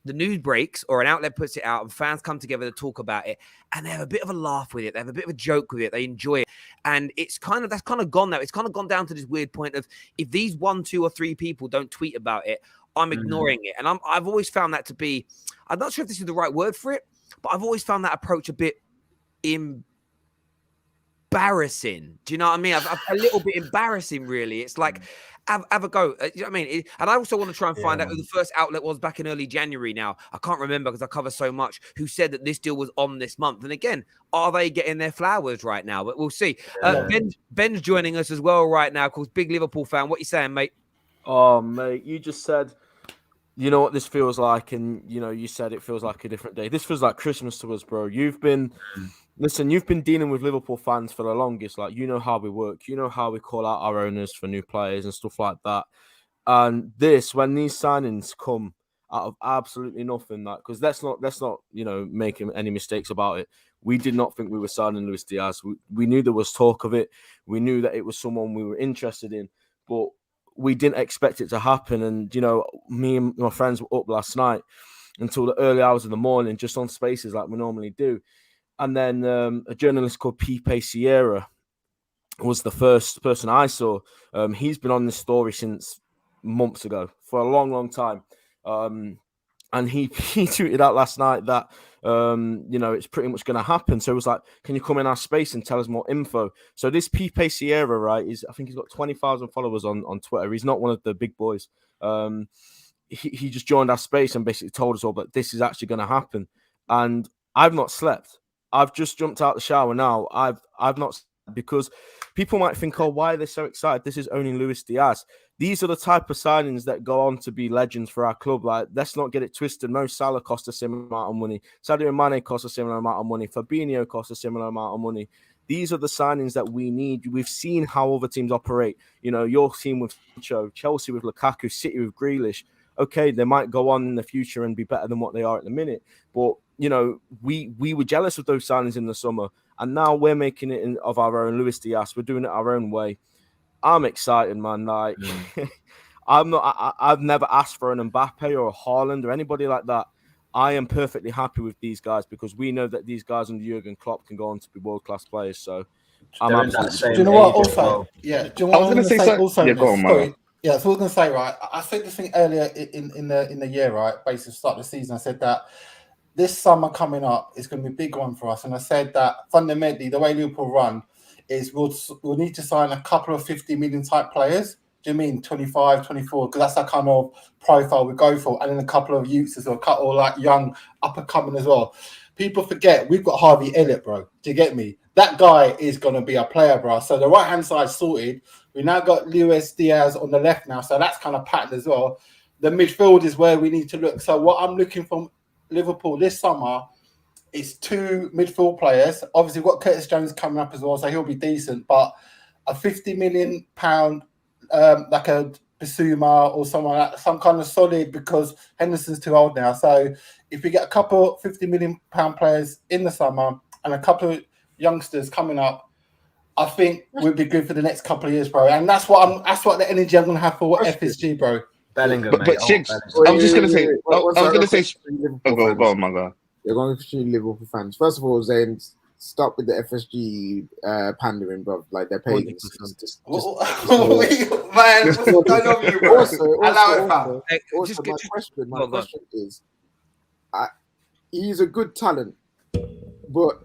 the news breaks or an outlet puts it out and fans come together to talk about it, and they have a bit of a laugh with it, they have a bit of a joke with it, they enjoy it. And that's kind of gone now. It's kind of gone down to this weird point of, if these 1, 2, or 3 people don't tweet about it, I'm ignoring it. And I've always found that to be, I'm not sure if this is the right word for it, but I've always found that approach a bit embarrassing. Do you know what I mean? A little bit embarrassing, really. It's like, have a go. You know what I mean? And I also want to try and find out who the first outlet was back in early January now. I can't remember because I cover so much, who said that this deal was on this month. And again, are they getting their flowers right now? But we'll see. Ben's joining us as well right now, of course, big Liverpool fan. What you saying, mate? Oh, mate, you just said, you know what this feels like, and, you know, you said it feels like a different day. This feels like Christmas to us, bro. You've been dealing with Liverpool fans for the longest. Like, you know how we work. You know how we call out our owners for new players and stuff like that. And when these signings come out of absolutely nothing, because let's not, you know, make any mistakes about it. We did not think we were signing Luis Diaz. We knew there was talk of it. We knew that it was someone we were interested in, but we didn't expect it to happen. And, you know, me and my friends were up last night until the early hours of the morning, just on Spaces like we normally do. And then a journalist called Pipe Sierra was the first person I saw. He's been on this story since months ago, for a long, long time. And he tweeted out last night that, you know, it's pretty much going to happen. So it was like, can you come in our space and tell us more info? So this Pipe Sierra, right, I think he's got 20,000 followers on Twitter. He's not one of the big boys. He just joined our space and basically told us all that this is actually going to happen. And I've not slept. I've just jumped out the shower now. I've not, because people might think, oh, why are they so excited? This is only Luis Diaz. These are the type of signings that go on to be legends for our club. Like, let's not get it twisted. Mo Salah cost a similar amount of money. Sadio Mane cost a similar amount of money. Fabinho cost a similar amount of money. These are the signings that we need. We've seen how other teams operate. You know, your team with Sancho, Chelsea with Lukaku, City with Grealish. Okay, they might go on in the future and be better than what they are at the minute. But, you know, we were jealous of those signings in the summer. And now we're making it of our own. Luis Diaz, we're doing it our own way. I'm excited, man. Like, I've never asked for an Mbappe or a Haaland or anybody like that. I am perfectly happy with these guys because we know that these guys under Jurgen Klopp can go on to be world-class players. So I'm absolutely... Do you know what? Also, do you know what I was going to say? So also, yeah, go on, man. Yeah, so I was going to say, right, I said this thing earlier in the year, right, basically start of the season. I said that this summer coming up is going to be a big one for us. And I said that fundamentally, the way Liverpool run is we'll need to sign a couple of 50 million type players. Do you mean 25, 24? Because that's the kind of profile we go for. And then a couple of youths as well, or like young up and coming as well. People forget we've got Harvey Elliott, bro. Do you get me? That guy is going to be a player, bro. So the right-hand side sorted. We now got Luis Diaz on the left now. So that's kind of patterned as well. The midfield is where we need to look. So what I'm looking from Liverpool this summer it's 2 midfield players. Obviously, we've got Curtis Jones coming up as well, so he'll be decent. But a £50 million, like a Bissouma or someone like that, some kind of solid, because Henderson's too old now. So if we get a couple £50 million players in the summer and a couple of youngsters coming up, I think we'll be good for the next couple of years, bro. And that's what the energy I'm gonna have for FSG, bro. Bellingham, But mate. Shigs, Bellingham. I was just gonna say, You're go on, my guy. going to Liverpool fans. First of all, Zayn, stop with the FSG pandering, bro. Like, they're pagans. Man, what's going on with you, bro? Also, my question is, he's a good talent, but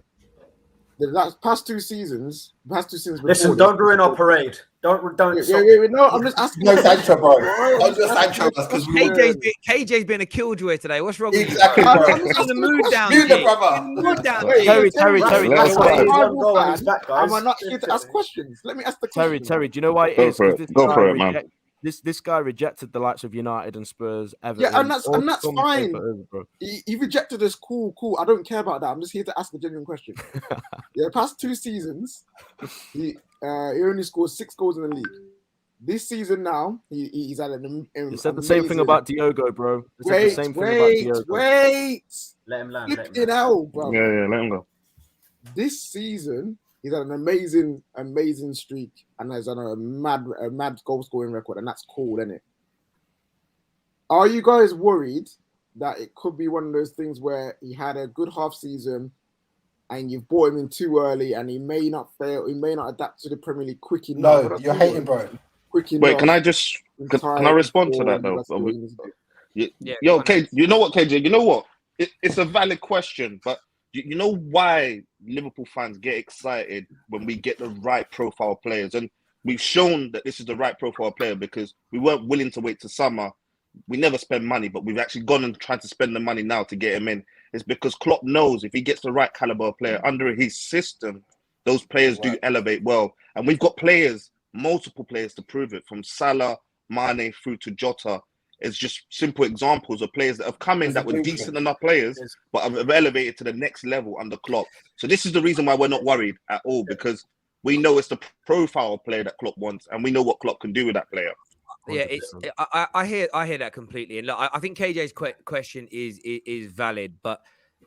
the past two seasons. Listen, don't ruin our parade. Don't. No, I'm just asking. No, Sancho, bro. I'm just Sancho because KJ's been a killjoy today. What's wrong with you? Exactly, bro. I'm just in the mood down. Mute the brother. Mood down. Terry. That's why he's on goal on his back, guys. Am I not here to ask questions? Let me ask the question. Terry, do you know why it Go is? for it. Go for it, man. This guy rejected the likes of United and Spurs, Everton. Yeah, and that's fine. He rejected us. Cool. I don't care about that. I'm just here to ask a genuine question. Yeah, past 2 seasons, he only scored 6 goals in the league. This season now, he's had an. You said the same thing about Diogo, bro. Wait. Let him land. Flipping hell, bro. Yeah, let him go. This season, he's had an amazing streak, and has on a mad goal scoring record, and that's cool, isn't it? Are you guys worried that it could be one of those things where he had a good half season, and you've bought him in too early, and he may not fail, he may not adapt to the Premier League quick enough? No, you're hating, bro. Wait, can I respond to that though? Yo, KJ, you know what, KJ? You know what? It's a valid question, but you know why Liverpool fans get excited when we get the right profile players, and we've shown that this is the right profile player because we weren't willing to wait till summer. We never spend money, but we've actually gone and tried to spend the money now to get him in. It's because Klopp knows if he gets the right caliber player under his system, those players do elevate well, and we've got players. Multiple players to prove it, from Salah, Mane through to Jota. It's just simple examples of players that have come in that were decent enough players, but have elevated to the next level under Klopp. So this is the reason why we're not worried at all, because we know it's the profile player that Klopp wants, and we know what Klopp can do with that player. Yeah, I hear that completely, and look, I think KJ's question is valid, but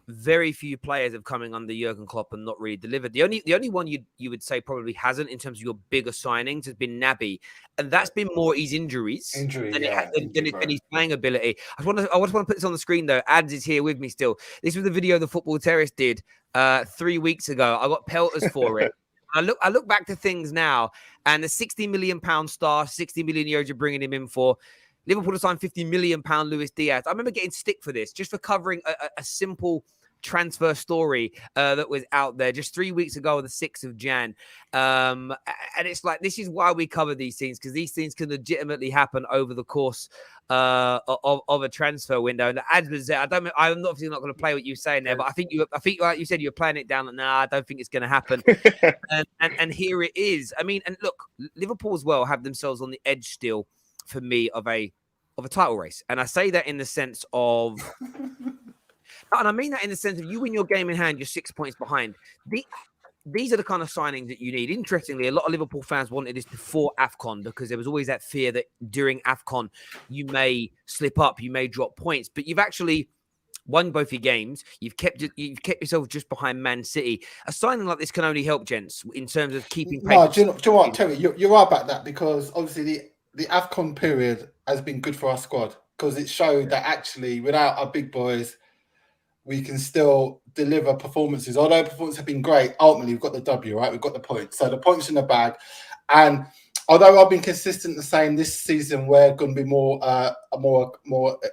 very few players have coming under Jurgen Klopp and not really delivered. The only one you would say probably hasn't in terms of your bigger signings has been Naby, and that's been more his injuries than his playing ability. I just want to put this on the screen though. Ads is here with me still. This was the video the Football Terrace did 3 weeks ago. I got pelters for it. I look back to things now, and the £60 million star, 60 million euros you're bringing him in for. Liverpool to sign £50 million Luis Diaz. I remember getting stick for this, just for covering a simple transfer story that was out there just 3 weeks ago, the 6th of Jan. And it's like, this is why we cover these things, because these things can legitimately happen over the course of a transfer window. And as was there, I'm obviously not going to play what you're saying there, but I think like you said, you're playing it down. Like, nah, I don't think it's going to happen. and here it is. I mean, and look, Liverpool as well have themselves on the edge still, for me, of a title race. And I say that in the sense of, and I mean that in the sense of, you win your game in hand, you're 6 points behind. These are the kind of signings that you need. Interestingly, a lot of Liverpool fans wanted this before AFCON, because there was always that fear that during AFCON, you may slip up, you may drop points, but you've actually won both your games. You've kept yourself just behind Man City. A signing like this can only help, gents, in terms of keeping pace. No, do you know what, Terry? You are about that, because obviously the AFCON period has been good for our squad, because it showed that actually without our big boys, we can still deliver performances. Although performances have been great, ultimately we've got the W, right? We've got the points. So the points in the bag. And although I've been consistent in saying this season we're going to be more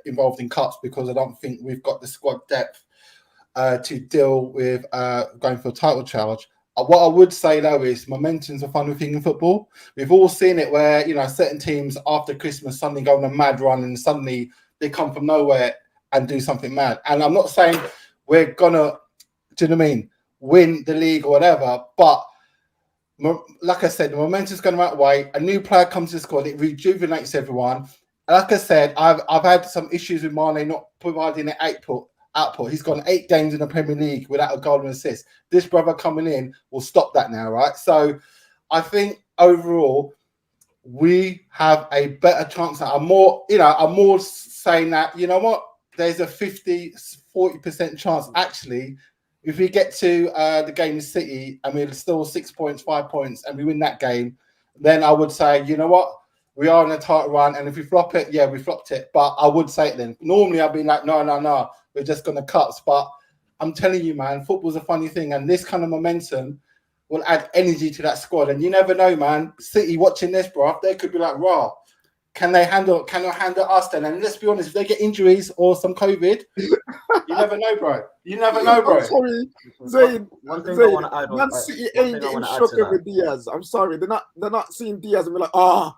involved in cups, because I don't think we've got the squad depth to deal with going for a title challenge. What I would say though is momentum's a funny thing in football. We've all seen it where, certain teams after Christmas suddenly go on a mad run, and suddenly they come from nowhere and do something mad. And I'm not saying we're gonna, do you know what I mean, win the league or whatever, but like I said, the momentum's going the right way. A new player comes to the squad, it rejuvenates everyone. Like I said, I've had some issues with Mane not providing an output output. He's gone 8 games in the Premier League without a goal and assist. This brother coming in will stop that now, right? So I think overall we have a better chance. I'm more saying that, you know what, there's a 40% chance actually. If we get to the game with City and we're still 6 points, 5 points, and we win that game, then I would say, you know what, we are in a title run. And if we flop it, yeah, we flopped it. But I would say it then. Normally I'd be like, no, we're just going to cuts. But I'm telling you, man, football's a funny thing. And this kind of momentum will add energy to that squad. And you never know, man. City watching this, bro, they could be like, raw. Can they handle us then? And let's be honest, if they get injuries or some COVID, you never know, bro. You never know, bro. I'm sorry, Zayn. One thing I want to add on. Man City ain't getting shook with Diaz. I'm sorry, they're not seeing Diaz and be like, oh,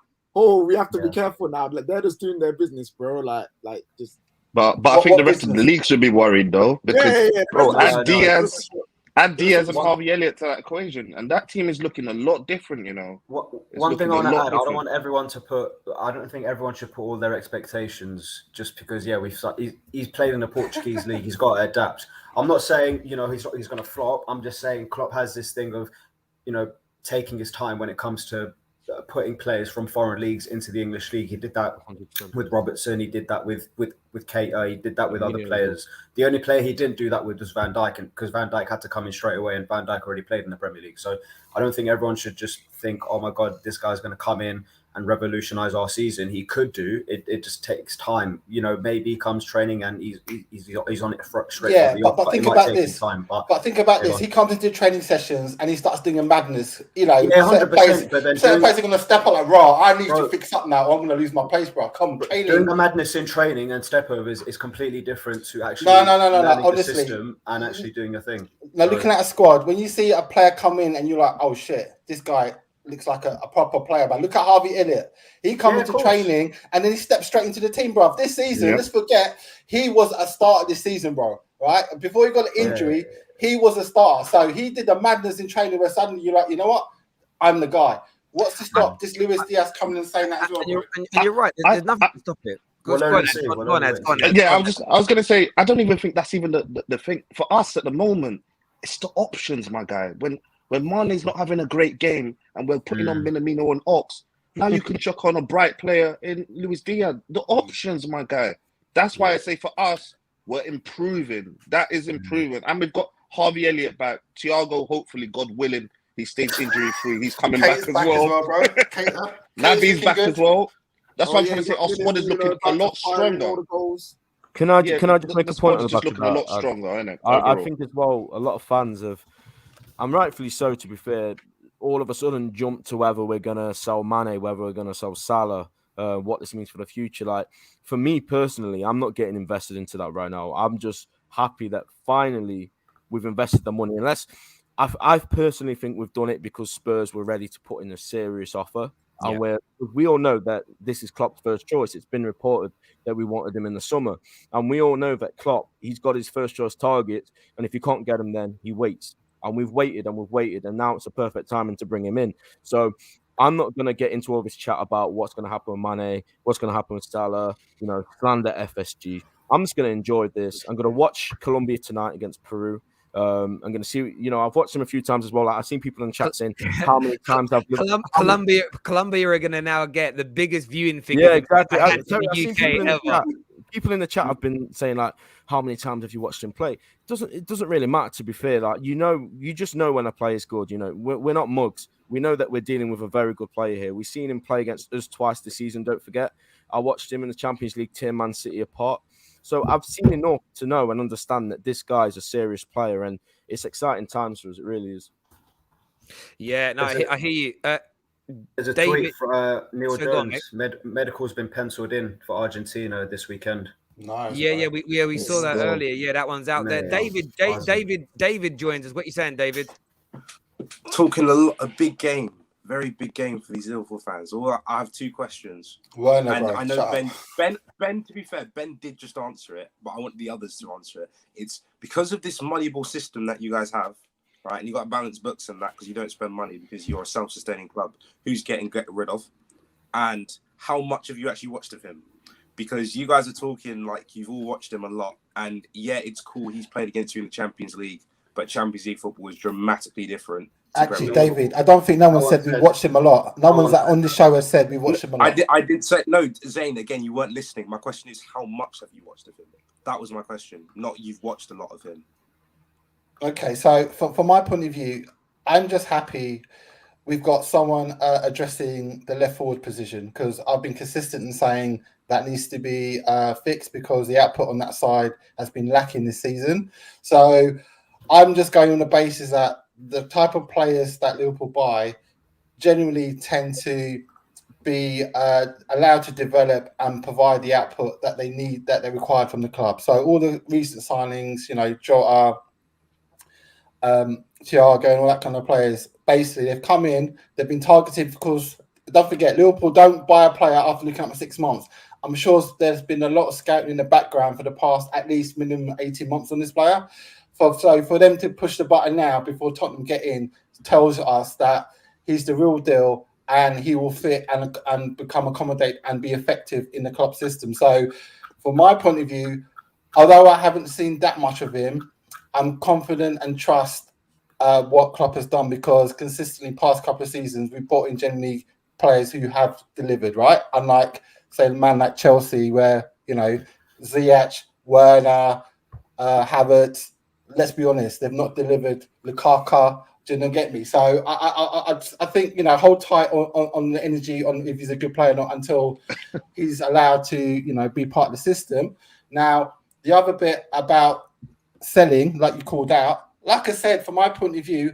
we have to be careful now. Like they're just doing their business, bro. Like just. But I think the rest of the league should be worried though, because add Diaz and Harvey Elliott to that equation, and that team is looking a lot different, you know. One thing I want to add, I don't think everyone should put all their expectations just because, he's played in the Portuguese league, he's got to adapt. I'm not saying, he's going to flop. I'm just saying Klopp has this thing of, taking his time when it comes to putting players from foreign leagues into the English league. He did that 100%. With Robertson. He did that with Keita. He did that with other players. The only player he didn't do that with was Van Dijk, because Van Dijk had to come in straight away, and Van Dijk already played in the Premier League. So I don't think everyone should just think, oh my God, this guy's going to come in and revolutionise our season. He could do it. It just takes time. Maybe he comes training and he's on it straight. Yeah, but think about this. But think about this. He comes into training sessions and he starts doing a madness. 100%. But then certain players are going to step up like, I need to fix up now, or I'm going to lose my place, bro. Come training. Doing the madness in training and step over is completely different to actually learning the system and actually doing a thing. Now, looking at a squad, when you see a player come in and you're like, oh shit, this guy looks like a proper player, but look at Harvey Elliott. He comes into training and then he steps straight into the team, bro. This season, let's forget, he was a starter this season, bro. Right? Before he got an injury, he was a starter. So he did the madness in training where suddenly you're like, you know what? I'm the guy. What's to stop this Luis Diaz coming and saying that as well? And you're right. There's nothing to stop it. Go on, Ed. Yeah, I was going to say, I don't even think that's even the thing. For us at the moment, it's the options, my guy. When Mane's not having a great game and we're putting on Minamino and Ox, now you can chuck on a bright player in Luis Diaz. The options, my guy. That's why I say for us, we're improving. That is improving. And we've got Harvey Elliott back. Thiago, hopefully, God willing, he stays injury-free. He's coming back as well. Bro. Naby's back as well. That's why I'm trying to say our squad is looking a lot stronger. Can I just make a point on the back of that? A lot stronger, isn't it? I think as well, a lot of fans have, and rightfully so, to be fair, all of a sudden jumped to whether we're going to sell Mane, whether we're going to sell Salah, what this means for the future. Like, for me personally, I'm not getting invested into that right now. I'm just happy that finally we've invested the money. Unless I personally think we've done it because Spurs were ready to put in a serious offer. Yeah. And we all know that this is Klopp's first choice. It's been reported that we wanted him in the summer. And we all know that Klopp, he's got his first choice target. And if you can't get him, then he waits. And we've waited. And now it's a perfect timing to bring him in. So I'm not going to get into all this chat about what's going to happen with Mane, what's going to happen with Salah, slander FSG. I'm just going to enjoy this. I'm going to watch Colombia tonight against Peru. I'm going to see, I've watched them a few times as well. I've seen people in the chat saying how many times I've Colombia are going to now get the biggest viewing figure. Yeah, exactly. In the UK ever. People in the chat have been saying, like, how many times have you watched him play? It doesn't really matter, to be fair. Like, you just know when a player is good. We're not mugs. We know that we're dealing with a very good player here. We've seen him play against us twice this season. Don't forget, I watched him in the Champions League tear Man City apart. So I've seen enough to know and understand that this guy is a serious player, and it's exciting times for us. It really is. Yeah, no, I hear you. There's a tweet for Neil Jones. Medical's been penciled in for Argentina this weekend. Nice. Yeah, we saw that earlier. Yeah, that one's out there. David joins us. What are you saying, David? Talking a big game, very big game for these Liverpool fans. I have two questions. I know Ben. To be fair, Ben did just answer it, but I want the others to answer it. It's because of this Moneyball system that you guys have, right? And you got to balance books and that because you don't spend money because you're a self-sustaining club. Who's getting rid of, and how much have you actually watched of him? because you guys are talking like you've all watched him a lot, and yeah, it's cool he's played against you in the Champions League, but Champions League football is dramatically different. Actually, David, I don't think no one said we've watched him a lot. No one's on the show has said we've watched him a lot. I did say no, Zane. Again, you weren't listening. My question is, how much have you watched of him? That was my question. Not you've watched a lot of him. Okay, so from my point of view, I'm just happy we've got someone addressing the left forward position, because I've been consistent in saying that needs to be fixed because the output on that side has been lacking this season. So I'm just going on the basis that the type of players that Liverpool buy generally tend to be allowed to develop and provide the output that they need, that they require from the club. So all the recent signings, you know, Jota, Thiago and all that kind of players, basically they've come in, they've been targeted because, don't forget, Liverpool don't buy a player after looking at 6 months. I'm sure there's been a lot of scouting in the background for the past at least minimum 18 months on this player. So for them to push the button now before Tottenham get in tells us that he's the real deal and he will fit and become accommodate and be effective in the club system. So from my point of view, although I haven't seen that much of him, I'm confident and trust what Klopp has done, because consistently past couple of seasons we've brought in generally players who have delivered, right? Unlike, say, a man like Chelsea, where, you know, Ziyech, Werner, Havertz, let's be honest, they've not delivered. Lukaku, didn't get me. So I think, you know, hold tight on the energy on if he's a good player or not until he's allowed to, you know, be part of the system. Now, the other bit about selling, like you called out, like I said, from my point of view,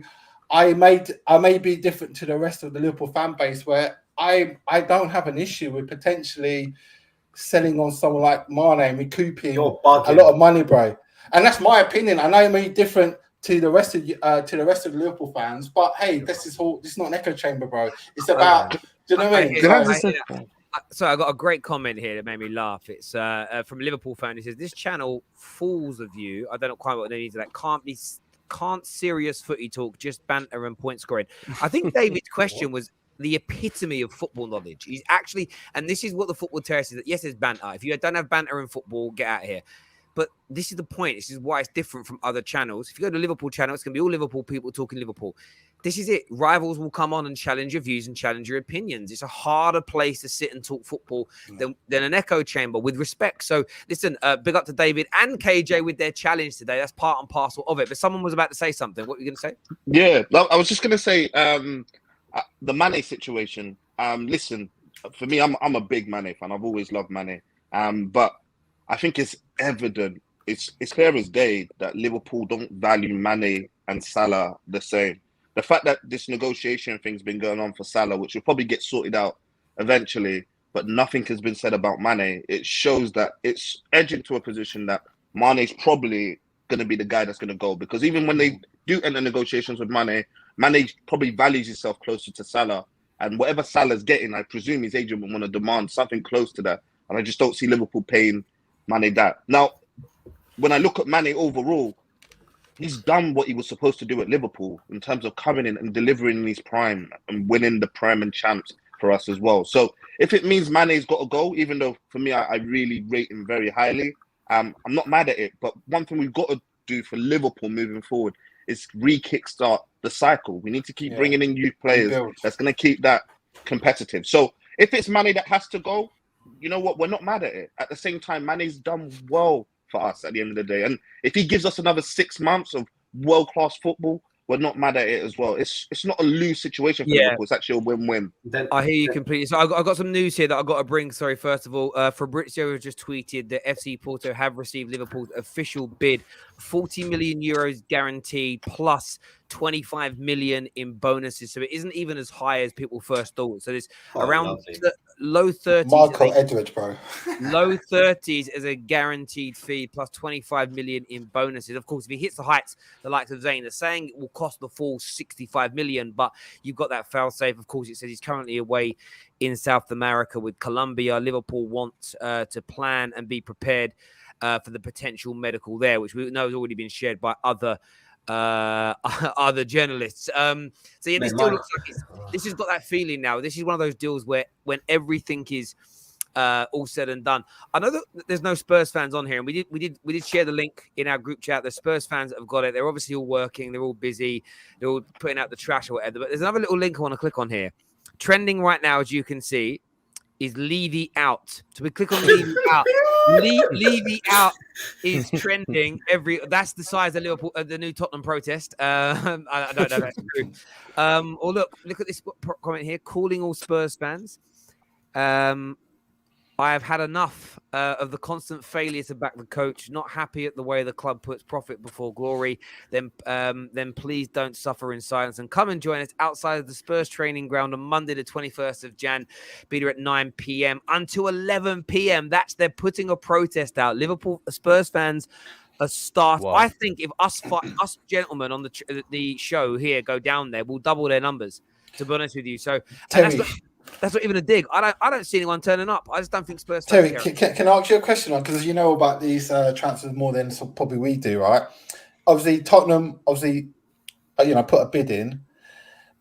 I may be different to the rest of the Liverpool fan base, where I don't have an issue with potentially selling on someone like Mane and recouping a lot of money, bro. And that's my opinion. I know it may be different to the rest of the Liverpool fans, but hey, this is not an echo chamber, bro. It's about, do you know what I mean? So I got a great comment here that made me laugh. It's from a Liverpool fan. It says, "This channel, fools of you." I don't know quite what they need to that. Can't serious footy talk, just banter and point scoring. I think David's question was the epitome of football knowledge. He's actually, and this is what the football terrace is. That yes, there's banter. If you don't have banter in football, get out of here. But this is the point. This is why it's different from other channels. If you go to the Liverpool channel, it's going to be all Liverpool people talking Liverpool. This is it. Rivals will come on and challenge your views and challenge your opinions. It's a harder place to sit and talk football than an echo chamber, with respect. So listen, big up to David and KJ with their challenge today. That's part and parcel of it. But someone was about to say something. What were you going to say? Yeah, I was just going to say the Mane situation. Listen, for me, I'm a big Mane fan. I've always loved Mane. But I think it's evident, it's clear as day that Liverpool don't value Mane and Salah the same. The fact that this negotiation thing's been going on for Salah, which will probably get sorted out eventually, but nothing has been said about Mane, it shows that it's edging to a position that Mane's probably going to be the guy that's going to go. Because even when they do enter negotiations with Mane probably values himself closer to Salah. And whatever Salah's getting, I presume his agent would want to demand something close to that. And I just don't see Liverpool paying Mane that. Now, when I look at Mane overall, he's done what he was supposed to do at Liverpool in terms of coming in and delivering in his prime and winning the Prem and Champs for us as well. So if it means Mane's got to go, even though for me, I really rate him very highly, I'm not mad at it. But one thing we've got to do for Liverpool moving forward is re-kickstart the cycle. We need to keep bringing in youth players that's going to keep that competitive. So if it's Mane that has to go, you know what? We're not mad at it. At the same time, Mane's done well for us at the end of the day. And if he gives us another 6 months of world-class football, we're not mad at it as well. It's not a lose situation for Liverpool. It's actually a win-win. I hear you completely. So I got some news here that I got to bring. Sorry, first of all, Fabrizio has just tweeted that FC Porto have received Liverpool's official bid, 40 million euros guaranteed plus 25 million in bonuses. So it isn't even as high as people first thought. So there's around low 30s. Marco Edwards, bro. Low 30s as a guaranteed fee plus 25 million in bonuses. Of course, if he hits the heights, the likes of Zayn are saying it will cost the full 65 million, but you've got that fail safe. Of course, it says he's currently away in South America with Colombia. Liverpool want to plan and be prepared for the potential medical there, which we know has already been shared by other journalists. So yeah, this deal looks like this has got that feeling now. This is one of those deals where when everything is all said and done. I know that there's no Spurs fans on here, and we did share the link in our group chat. The Spurs fans that have got it. They're obviously all working. They're all busy. They're all putting out the trash or whatever. But there's another little link I want to click on here. Trending right now, as you can see, is Levy out. So we click on Levy out. Levy out is trending that's the size of Liverpool, the new Tottenham protest. I don't know if that's true. Or look at this comment here, calling all Spurs fans. I have had enough of the constant failure to back the coach. Not happy at the way the club puts profit before glory. Then please don't suffer in silence and come and join us outside of the Spurs training ground on Monday, the 21st of Jan. Be there at 9 p.m. until 11 p.m. They're putting a protest out. Liverpool Spurs fans are start. Wow. I think if us gentlemen on the show here go down there, we'll double their numbers. To be honest with you, so. That's not even a dig. I don't see anyone turning up. I just don't think Spurs. Terry, can I ask you a question? Because you know about these transfers more than probably we do, right? Obviously, Tottenham, put a bid in,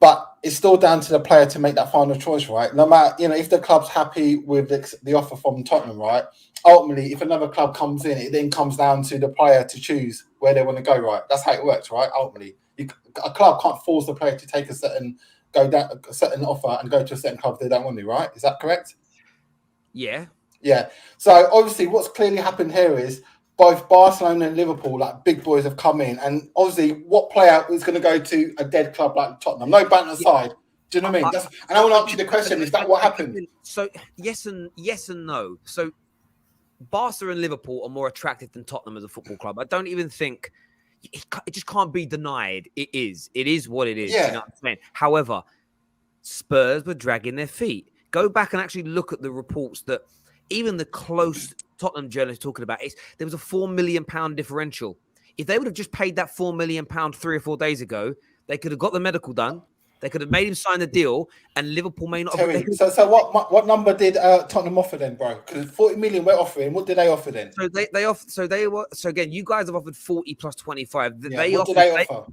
but it's still down to the player to make that final choice, right? No matter, if the club's happy with the offer from Tottenham, right? Ultimately, if another club comes in, it then comes down to the player to choose where they want to go, right? That's how it works, right? Ultimately, a club can't force the player to take a certain offer and go to a certain club if they don't want to, right? Is that correct? Yeah. Yeah. So obviously what's clearly happened here is both Barcelona and Liverpool, like big boys, have come in. And obviously what player is going to go to a dead club like Tottenham? No banter aside. Do you know what I mean? And I want to ask you the question, is that what happened? So yes and no. So Barca and Liverpool are more attractive than Tottenham as a football club. I don't even think it just can't be denied. It is what it is. Yeah. You know what I'm saying? However, Spurs were dragging their feet. Go back and actually look at the reports that even the close Tottenham journalists talking about it. There was a £4 million differential. If they would have just paid that £4 million 3 or 4 days ago, they could have got the medical done. They could have made him sign the deal, and Liverpool may not have. So what number did Tottenham offer then, bro? Because 40 million we're offering. What did they offer then? So again, you guys have offered 40 plus 25. What did they offer?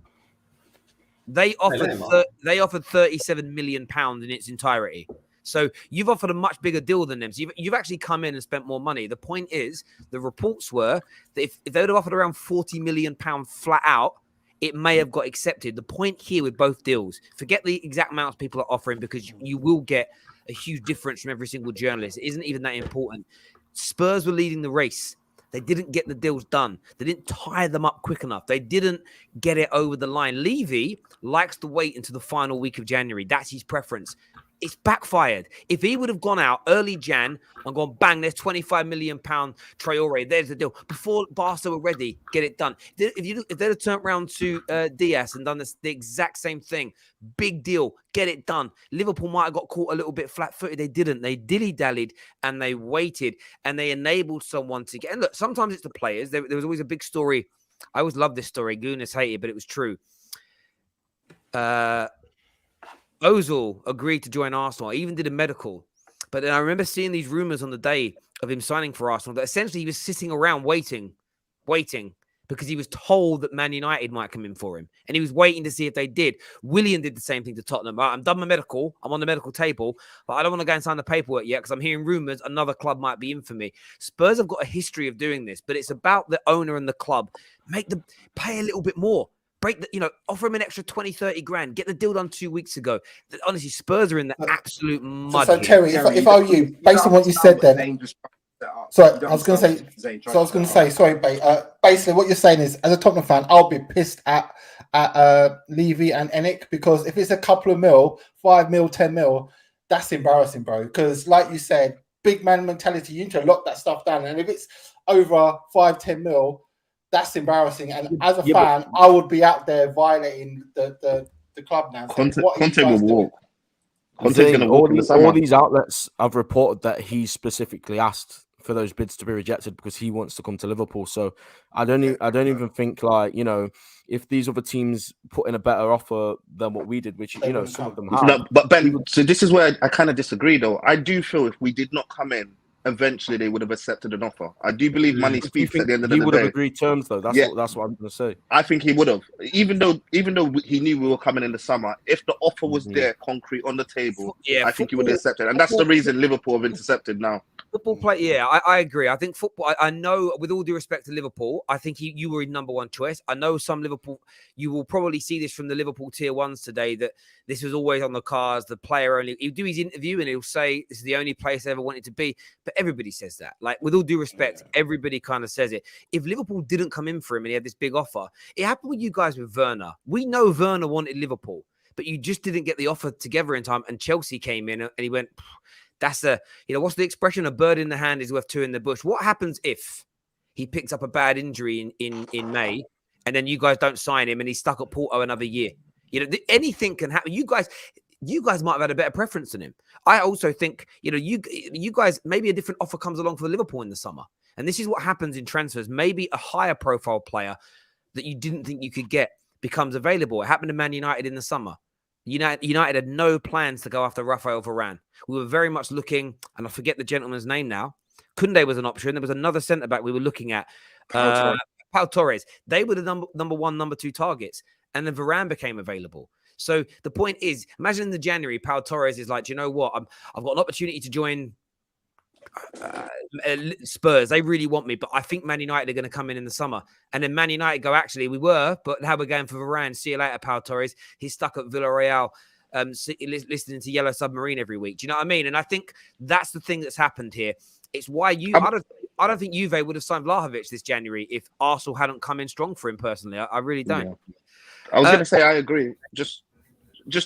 They offered 37 million pounds in its entirety. So you've offered a much bigger deal than them. So you've actually come in and spent more money. The point is, the reports were that if they would have offered around 40 million pounds flat out, it may have got accepted. The point here with both deals, forget the exact amounts people are offering because you will get a huge difference from every single journalist. It isn't even that important. Spurs were leading the race. They didn't get the deals done. They didn't tie them up quick enough. They didn't get it over the line. Levy likes to wait until the final week of January. That's his preference. It's backfired. If he would have gone out early Jan and gone, bang, there's £25 million Traore, there's the deal. Before Barca were ready, get it done. If they'd have turned around to Diaz and done the exact same thing, big deal, get it done. Liverpool might have got caught a little bit flat-footed. They didn't. They dilly-dallied and they waited and they enabled someone to get. And look, sometimes it's the players. There was always a big story. I always loved this story. Goodness hated, but it was true. Ozil agreed to join Arsenal. He even did a medical. But then I remember seeing these rumors on the day of him signing for Arsenal that essentially he was sitting around waiting because he was told that Man United might come in for him. And he was waiting to see if they did. Willian did the same thing to Tottenham. I'm done my medical. I'm on the medical table, but I don't want to go and sign the paperwork yet because I'm hearing rumors another club might be in for me. Spurs have got a history of doing this, but it's about the owner and the club. Make them pay a little bit more. Offer him an extra 20, 30 grand. Get the deal done 2 weeks ago. Honestly, Spurs are in the absolute mud. So Terry, if I were you, based on what you said then, sorry, I was going to say, sorry, basically what you're saying is, as a Tottenham fan, I'll be pissed at Levy and Enoch because if it's a couple of mil, 5 mil, 10 mil, that's embarrassing, bro. Because like you said, big man mentality, you need to lock that stuff down. And if it's over 5, 10 mil, that's embarrassing. And as a fan, I would be out there violating the club now. Conte will walk. Conte's going to walk in the summer. All these outlets have reported that he specifically asked for those bids to be rejected because he wants to come to Liverpool. So I don't even think if these other teams put in a better offer than what we did, which some of them have. No, but Ben, so this is where I kind of disagree though. I do feel if we did not come in, eventually they would have accepted an offer. I do believe money speaks at the end of the day. He would have agreed terms though. That's what I'm going to say. I think he would have, even though he knew we were coming in the summer. If the offer was there, concrete on the table, I think he would have accepted. And that's the reason Liverpool have intercepted now. Football play, yeah, I agree. I think football, I know, with all due respect to Liverpool, I think you were his number one choice. I know some Liverpool, you will probably see this from the Liverpool tier ones today, that this was always on the cards. The player only, he'll do his interview and he'll say this is the only place I ever wanted to be. But everybody says that. Like, with all due respect, everybody kind of says it. If Liverpool didn't come in for him and he had this big offer, it happened with you guys with Werner. We know Werner wanted Liverpool, but you just didn't get the offer together in time. And Chelsea came in and he went, that's what's the expression? A bird in the hand is worth two in the bush. What happens if he picks up a bad injury in May and then you guys don't sign him and he's stuck at Porto another year? Anything can happen. You guys might have had a better preference than him. I also think, you guys, maybe a different offer comes along for Liverpool in the summer. And this is what happens in transfers. Maybe a higher profile player that you didn't think you could get becomes available. It happened to Man United in the summer. United had no plans to go after Rafael Varane. We were very much looking, and I forget the gentleman's name now. Koundé was an option. There was another centre-back we were looking at. Pau Torres. They were the number one, number two targets. And then Varane became available. So the point is, imagine in the January, Pau Torres is like, do you know what? I've got an opportunity to join Spurs. They really want me, but I think Man United are going to come in the summer. And then Man United go, actually, we were, but now we're going for Varane. See you later, Pau Torres. He's stuck at Villarreal, listening to Yellow Submarine every week. Do you know what I mean? And I think that's the thing that's happened here. It's why I don't think Juve would have signed Vlahovic this January if Arsenal hadn't come in strong for him personally. I really don't. Yeah. I was going to say, I agree. Just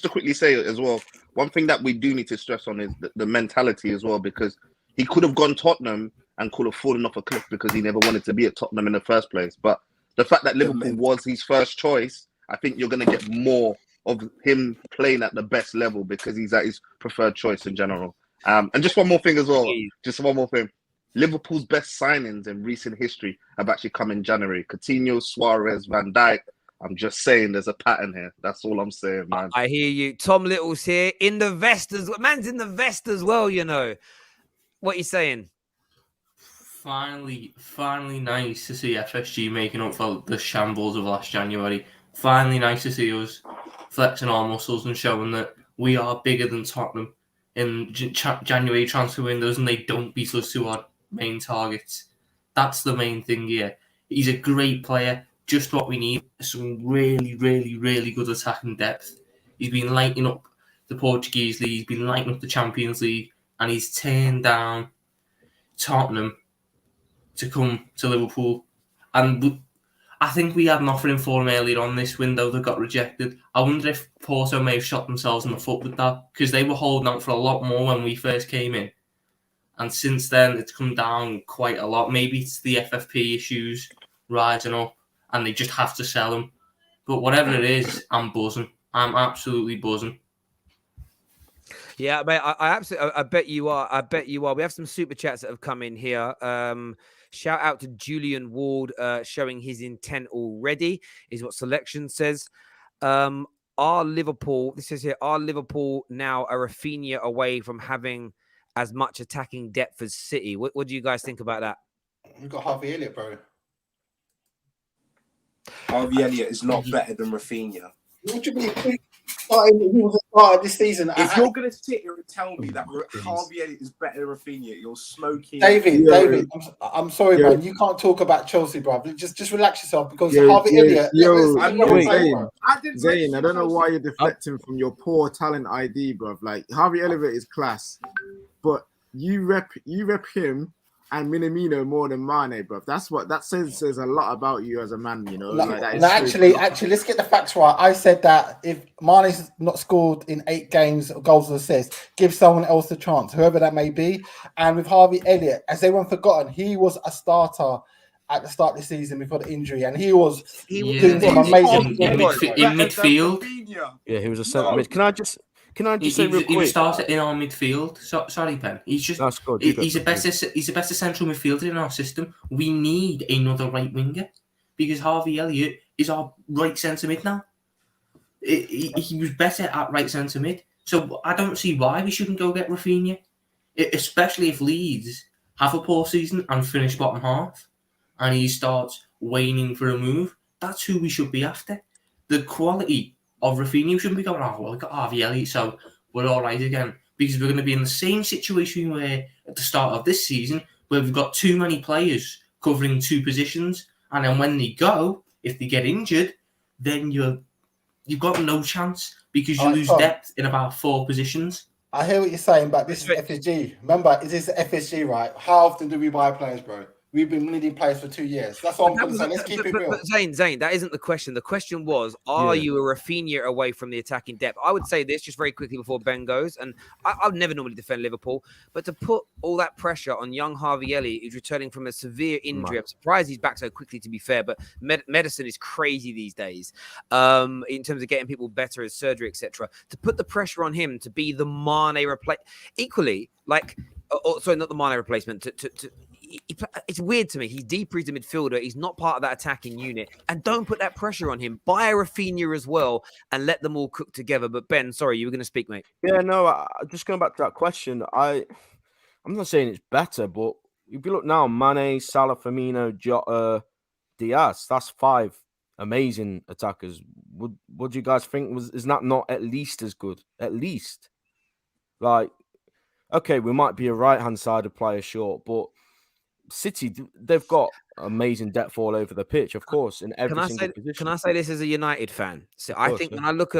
to quickly say it as well, one thing that we do need to stress on is the mentality as well, because he could have gone Tottenham and could have fallen off a cliff because he never wanted to be at Tottenham in the first place. But the fact that Liverpool was his first choice, I think you're going to get more of him playing at the best level because he's at his preferred choice in general. And just one more thing as well. Just one more thing. Liverpool's best signings in recent history have actually come in January. Coutinho, Suarez, Van Dijk. I'm just saying there's a pattern here. That's all I'm saying, man. I hear you. Tom Little's here in the vest as well. Man's in the vest as well, What are you saying? Finally nice to see FSG making up for the shambles of last January. Finally nice to see us flexing our muscles and showing that we are bigger than Tottenham in January transfer windows and they don't beat us to our main targets. That's the main thing here. He's a great player, just what we need. Some really, really, really good attacking depth. He's been lighting up the Portuguese league, he's been lighting up the Champions League, and he's turned down Tottenham to come to Liverpool. And I think we had an offer in for him earlier on this window that got rejected. I wonder if Porto may have shot themselves in the foot with that, because they were holding out for a lot more when we first came in. And since then, it's come down quite a lot. Maybe it's the FFP issues rising up, and they just have to sell him. But whatever it is, I'm buzzing. I'm absolutely buzzing. Yeah, mate, I absolutely, I bet you are. I bet you are. We have some super chats that have come in here. Shout out to Julian Ward, showing his intent already, is what Selection says. Are Liverpool now a Rafinha away from having as much attacking depth as City? What do you guys think about that? We've got Harvey Elliott, bro. Harvey Elliott is not better than Rafinha. What do you mean? He was a starter this season. If you're going to sit here and tell me that Harvey Elliott is better than Rafinha, you're smoking. David, I'm sorry, man. You can't talk about Chelsea, bro. Just relax yourself because Harvey Elliott. Zayn, I don't know why you're deflecting from your poor talent ID, bro. Like Harvey Elliott is class, but you rep him and Minamino more than Mane, bro. That's what that says a lot about you as a man, Actually, let's get the facts right. I said that if Mane's not scored in 8 games, goals or assists, give someone else a chance, whoever that may be. And with Harvey Elliott, as everyone forgotten, he was a starter at the start of the season before the injury, and he was doing some amazing in midfield. Yeah, he was a centre mid. Can I just say real quick? He started in our midfield. Sorry, Ben. He's just he's a better central midfielder in our system. We need another right winger because Harvey Elliott is our right centre mid now. He was better at right centre mid, so I don't see why we shouldn't go get Rafinha, especially if Leeds have a poor season and finish bottom half, and he starts waning for a move. That's who we should be after. The quality of Rafinha shouldn't be going, well, we've got Harvey Elliott, so we're all right again. because we're going to be in the same situation we were at the start of this season, where we've got too many players covering 2 positions, and then when they go, if they get injured, then you've got no chance because you lose depth in about 4 positions. I hear what you're saying, but this is FSG. Remember, is this FSG, right? How often do we buy players, bro? We've been needing players for 2 years. That's what I'm going to say. Let's keep it real. But Zane, that isn't the question. The question was, are you a Rafinha away from the attacking depth? I would say this just very quickly before Ben goes, and I would never normally defend Liverpool, but to put all that pressure on young Harvey Elliott, who's returning from a severe injury. I'm surprised he's back so quickly, to be fair, but medicine is crazy these days in terms of getting people better as surgery, etc. To put the pressure on him to be the Mane replacement, equally, like, sorry, not the Mane replacement, it's weird to me. He's deeper, he's a midfielder. He's not part of that attacking unit. And don't put that pressure on him. Buy a Rafinha as well and let them all cook together. But Ben, sorry, you were going to speak, mate. Yeah, no, just going back to that question. I'm not saying it's better, but if you look now, Mane, Salah, Firmino, Jota, Diaz, that's 5 amazing attackers. What do you guys think? Is that not at least as good? At least. Like, okay, we might be a right-hand sided player short, but City, they've got amazing depth all over the pitch, of course, in every single position. Can I say this as a United fan? So I think when I look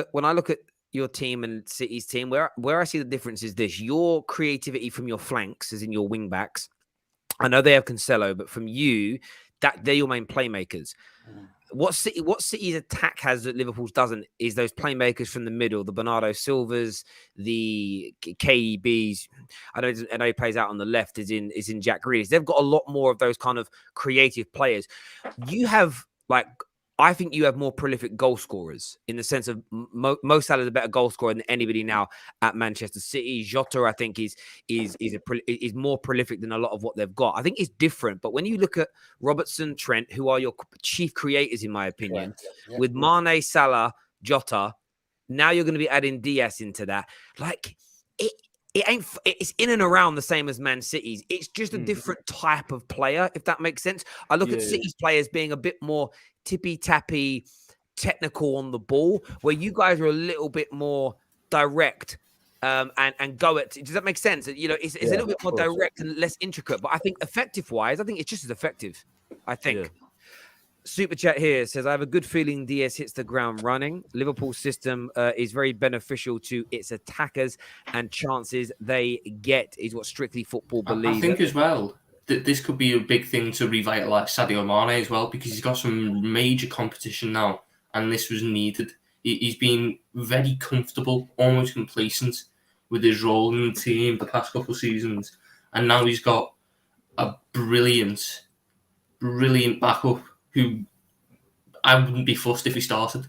at your team and City's team, where I see the difference is this: your creativity from your flanks, as in your wing backs. I know they have Cancelo, but from you, that they're your main playmakers. What City's attack has that Liverpool's doesn't is those playmakers from the middle, the Bernardo Silvas, the KEBs. I know he plays out on the left, is in Jack Grealish. They've got a lot more of those kind of creative players. You have, like, I think you have more prolific goal scorers in the sense of Mo Salah is a better goal scorer than anybody now at Manchester City. Jota, I think, is more prolific than a lot of what they've got. I think it's different. But when you look at Robertson, Trent, who are your chief creators, in my opinion, with Mane, Salah, Jota, now you're going to be adding Diaz into that. Like, it's in and around the same as Man City's. It's just a different type of player, if that makes sense. I look at City's players being a bit more tippy-tappy, technical on the ball, where you guys are a little bit more direct and go at. Does that make sense? You know, it's a little bit more direct and less intricate. But I think effective-wise, I think it's just as effective. I think. Yeah. Super chat here says, I have a good feeling Diaz hits the ground running. Liverpool's system is very beneficial to its attackers, and chances they get is what Strictly Football believes. I think as well that this could be a big thing to revitalise Sadio Mane as well, because he's got some major competition now, and this was needed. He's been very comfortable, almost complacent with his role in the team the past couple of seasons, and now he's got a brilliant backup who I wouldn't be fussed if he started.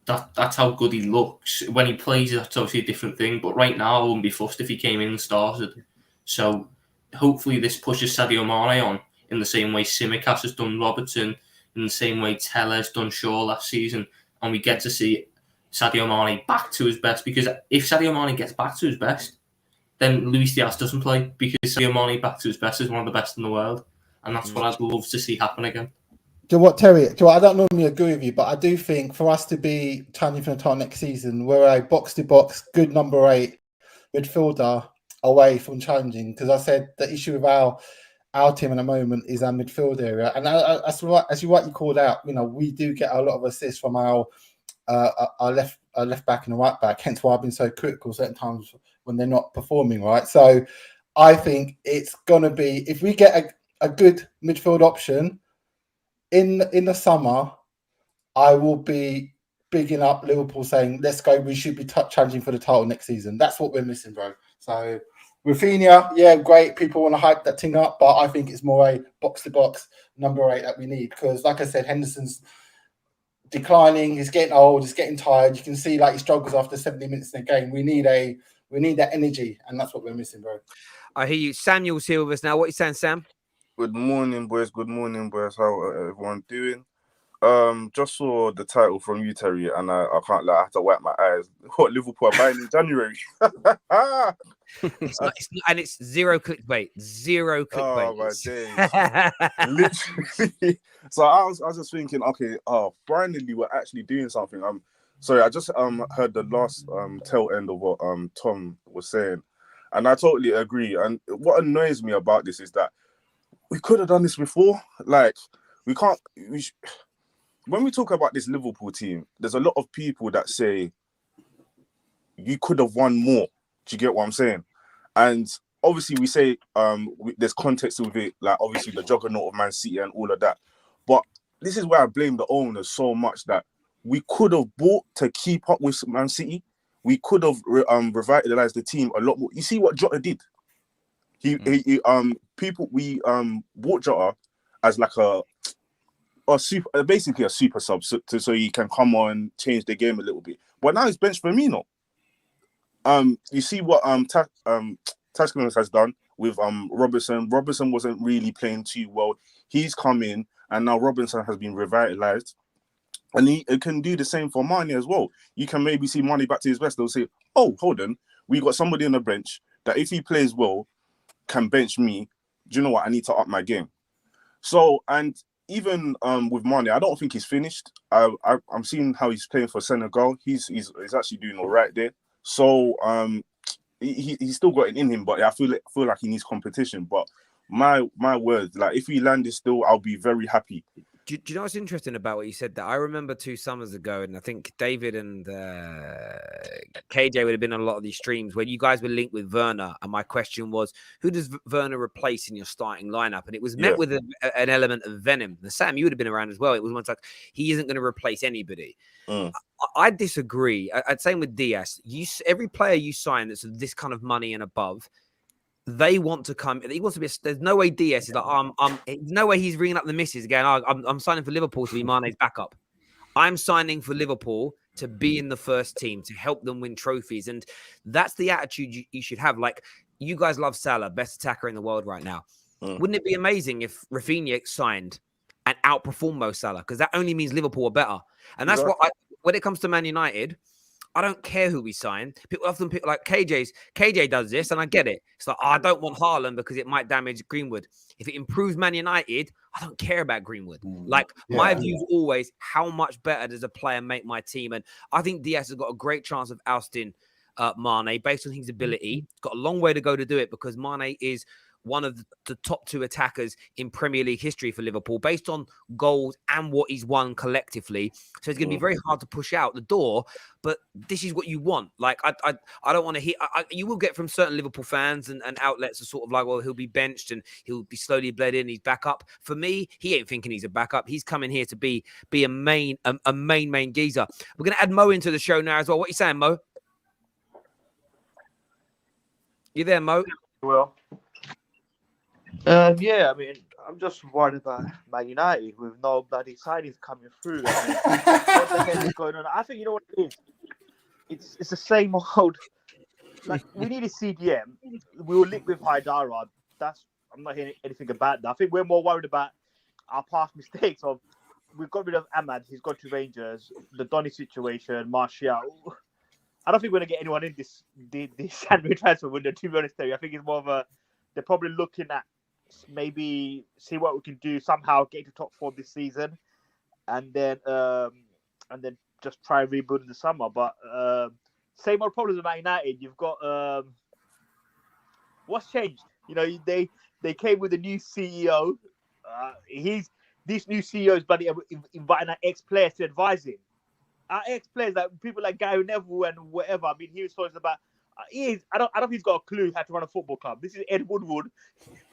That's how good he looks. When he plays, that's obviously a different thing, but right now I wouldn't be fussed if he came in and started. So hopefully this pushes Sadio Mane on in the same way Tsimikas has done Robertson, in the same way Tellez done Shaw last season, and we get to see Sadio Mane back to his best, because if Sadio Mane gets back to his best, then Luis Diaz doesn't play, because Sadio Mane back to his best is one of the best in the world, and that's what I'd love to see happen again. Do you know what, Terry? I don't normally agree with you, but I do think for us to be challenging for the title next season, we're a box-to-box, good number 8 midfielder away from challenging. Because I said the issue with our team at the moment is our midfield area, and as you rightly called out, you know, we do get a lot of assists from our left back and the right back. Hence why I've been so critical certain times when they're not performing right. So I think it's gonna be, if we get a good midfield option in the summer, I will be bigging up Liverpool, saying, let's go, we should be challenging for the title next season. That's what we're missing, bro. So Rafinha, yeah, great. People want to hype that thing up, but I think it's more a box-to-box number 8 that we need. Because like I said, Henderson's declining, he's getting old, he's getting tired. You can see like he struggles after 70 minutes in a game. We need that energy, and that's what we're missing, bro. I hear you. Samuel's here with us now. What are you saying, Sam? Good morning, boys. Good morning, boys. How everyone doing? Just saw the title from you, Terry, and I can't lie, I had to wipe my eyes. What Liverpool are buying in January? It's zero clickbait. Zero clickbait. Oh my days! Literally. So I was just thinking, okay, finally we're actually doing something. Sorry, I just heard the last tail end of what Tom was saying, and I totally agree. And what annoys me about this is that we could have done this before. Like, we can't. When we talk about this Liverpool team, there's a lot of people that say you could have won more. Do you get what I'm saying? And obviously, we say there's context with it, like obviously the juggernaut of Man City and all of that. But this is where I blame the owners so much, that we could have bought to keep up with Man City. We could have revitalized the team a lot more. You see what Jota did? We bought Jota as like basically a super sub, so he can come on, change the game a little bit. But now he's benched Firmino. You see what Tashkent has done with Robertson. Robertson wasn't really playing too well. He's come in, and now Robinson has been revitalized, and he can do the same for Mane as well. You can maybe see Mane back to his best. They'll say, "Oh, hold on, we got somebody on the bench that if he plays well, can bench me. Do you know what? I need to up my game." So, and even with Mane, I don't think he's finished. I'm seeing how he's playing for Senegal. He's actually doing all right there. So he's still got it in him, but I feel like he needs competition. But my word, like if he landed still, I'll be very happy. Do you know what's interesting about what you said? That I remember 2 summers ago, and I think David and KJ would have been on a lot of these streams where you guys were linked with Werner, and my question was, who does Werner replace in your starting lineup? And it was met with an element of venom. And Sam, you would have been around as well. It was once like, he isn't going to replace anybody. I disagree. I'd say with Diaz, every player you sign that's of this kind of money and above, they want to come. He wants to be. There's no way Diaz is like, there's no way he's ringing up the missus again. I'm signing for Liverpool to be Mane's backup. I'm signing for Liverpool to be in the first team, to help them win trophies, and that's the attitude you should have. Like, you guys love Salah, best attacker in the world right now. Wouldn't it be amazing if Rafinha signed and outperformed Mo Salah? Because that only means Liverpool are better, and that's what. When it comes to Man United, I don't care who we sign. People often pick like KJ does this, and I get it. It's like, I don't want Haaland because it might damage Greenwood. If it improves Man United, I don't care about Greenwood. My view is always, how much better does a player make my team? And I think Diaz has got a great chance of ousting Mane based on his ability. He's got a long way to go to do it, because Mane is one of the top 2 attackers in Premier League history for Liverpool, based on goals and what he's won collectively. So it's going to be very hard to push out the door, but this is what you want. Like, I don't want to hear, you will get from certain Liverpool fans and outlets are sort of like, well, he'll be benched and he'll be slowly bled in, he's back up. For me, he ain't thinking he's a backup. He's coming here to be a main geezer. We're going to add Mo into the show now as well. What are you saying, Mo? You there, Mo? Well, yeah, I mean, I'm just worried about Man United with no bloody signings coming through. I mean, what the hell is going on? I think, you know what it is? It's the same old. Like, we need a CDM. We will link with Haidara. I'm not hearing anything about that. I think we're more worried about our past mistakes. Of we've got rid of Ahmad. He's gone to Rangers. The Donny situation, Martial. I don't think we're gonna get anyone in this January transfer window. To be honest, I think it's more of they're probably looking at maybe see what we can do, somehow get to top 4 this season, and then just try and rebuild in the summer. But same old problems with Man United. You've got what's changed? You know, they came with a new CEO. This new CEO is bloody inviting our ex-players to advise him. Our ex-players, like people like Gary Neville and whatever. I mean, he was talking about. I don't think he's got a clue how to run a football club. This is Ed Woodward.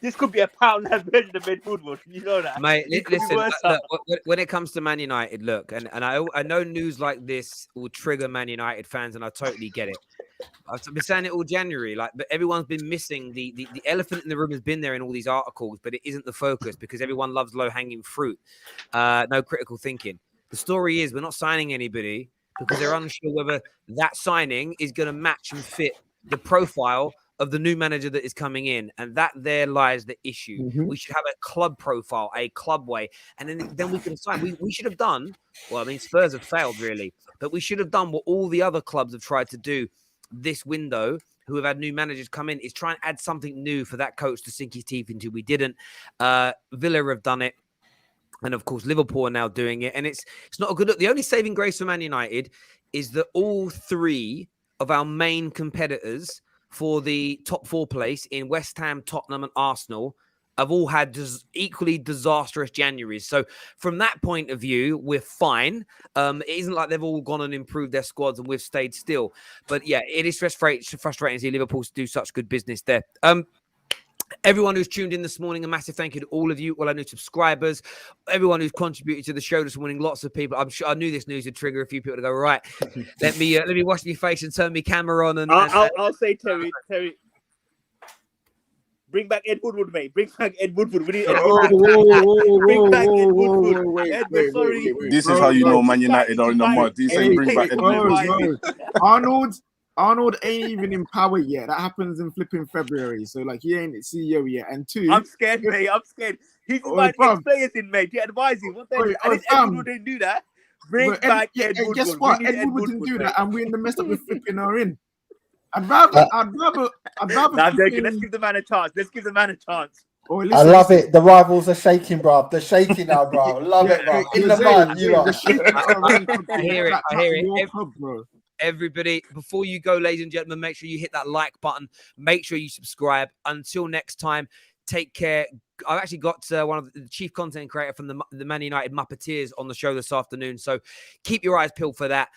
This could be a pound-land version of Ed Woodward. You know that, mate. Listen, look, when it comes to Man United, look, and I know news like this will trigger Man United fans, and I totally get it. I've been saying it all January, but everyone's been missing the elephant in the room has been there in all these articles, but it isn't the focus because everyone loves low-hanging fruit. No critical thinking. The story is we're not signing anybody because they're unsure whether that signing is going to match and fit the profile of the new manager that is coming in. And that there lies the issue. We should have a club profile, a club way, and then we can sign. We should have done, well, I mean, Spurs have failed really, but we should have done what all the other clubs have tried to do this window, who have had new managers come in, is try and add something new for that coach to sink his teeth into. We didn't. Villa have done it. And of course, Liverpool are now doing it, and it's not a good look. The only saving grace for Man United is that all three of our main competitors for the top 4 place in West Ham, Tottenham, and Arsenal have all had equally disastrous Januaries. So from that point of view, we're fine. It isn't like they've all gone and improved their squads and we've stayed still. But yeah, it is frustrating to see Liverpool do such good business there. Everyone who's tuned in this morning, a massive thank you to all of you, all our new subscribers, everyone who's contributed to the show this morning. Lots of people. I'm sure I knew this news would trigger a few people to go, right, let me wash my face and turn my camera on. And I'll say, Terry, bring back Ed Woodward, mate. Bring back Ed Woodward. We need Ed Woodward. Bring back Ed Woodward. Sorry. This is how you know Man United are in the mud. You say bring back Ed Woodward. Arnold ain't even in power yet. That happens in flipping February. So like he ain't CEO yet. And 2, I'm scared, mate. I'm scared. He's invited ex-players in, mate. You advise him. What the hell? And if Ed Woodward didn't do that, bring back Ed Woodward. Guess what? Ed Woodward didn't do that, and we're in the mess up with flipping her in. I'd rather. I'm joking. Let's give the man a chance. I love it. The rivals are shaking, bro. They're shaking now, bro. Love it, bro. In the mud, you lot. I hear it. Everybody, before you go, ladies and gentlemen, make sure you hit that like button. Make sure you subscribe. Until next time, take care. I've actually got one of the chief content creator from the Man United Muppeteers on the show this afternoon. So keep your eyes peeled for that.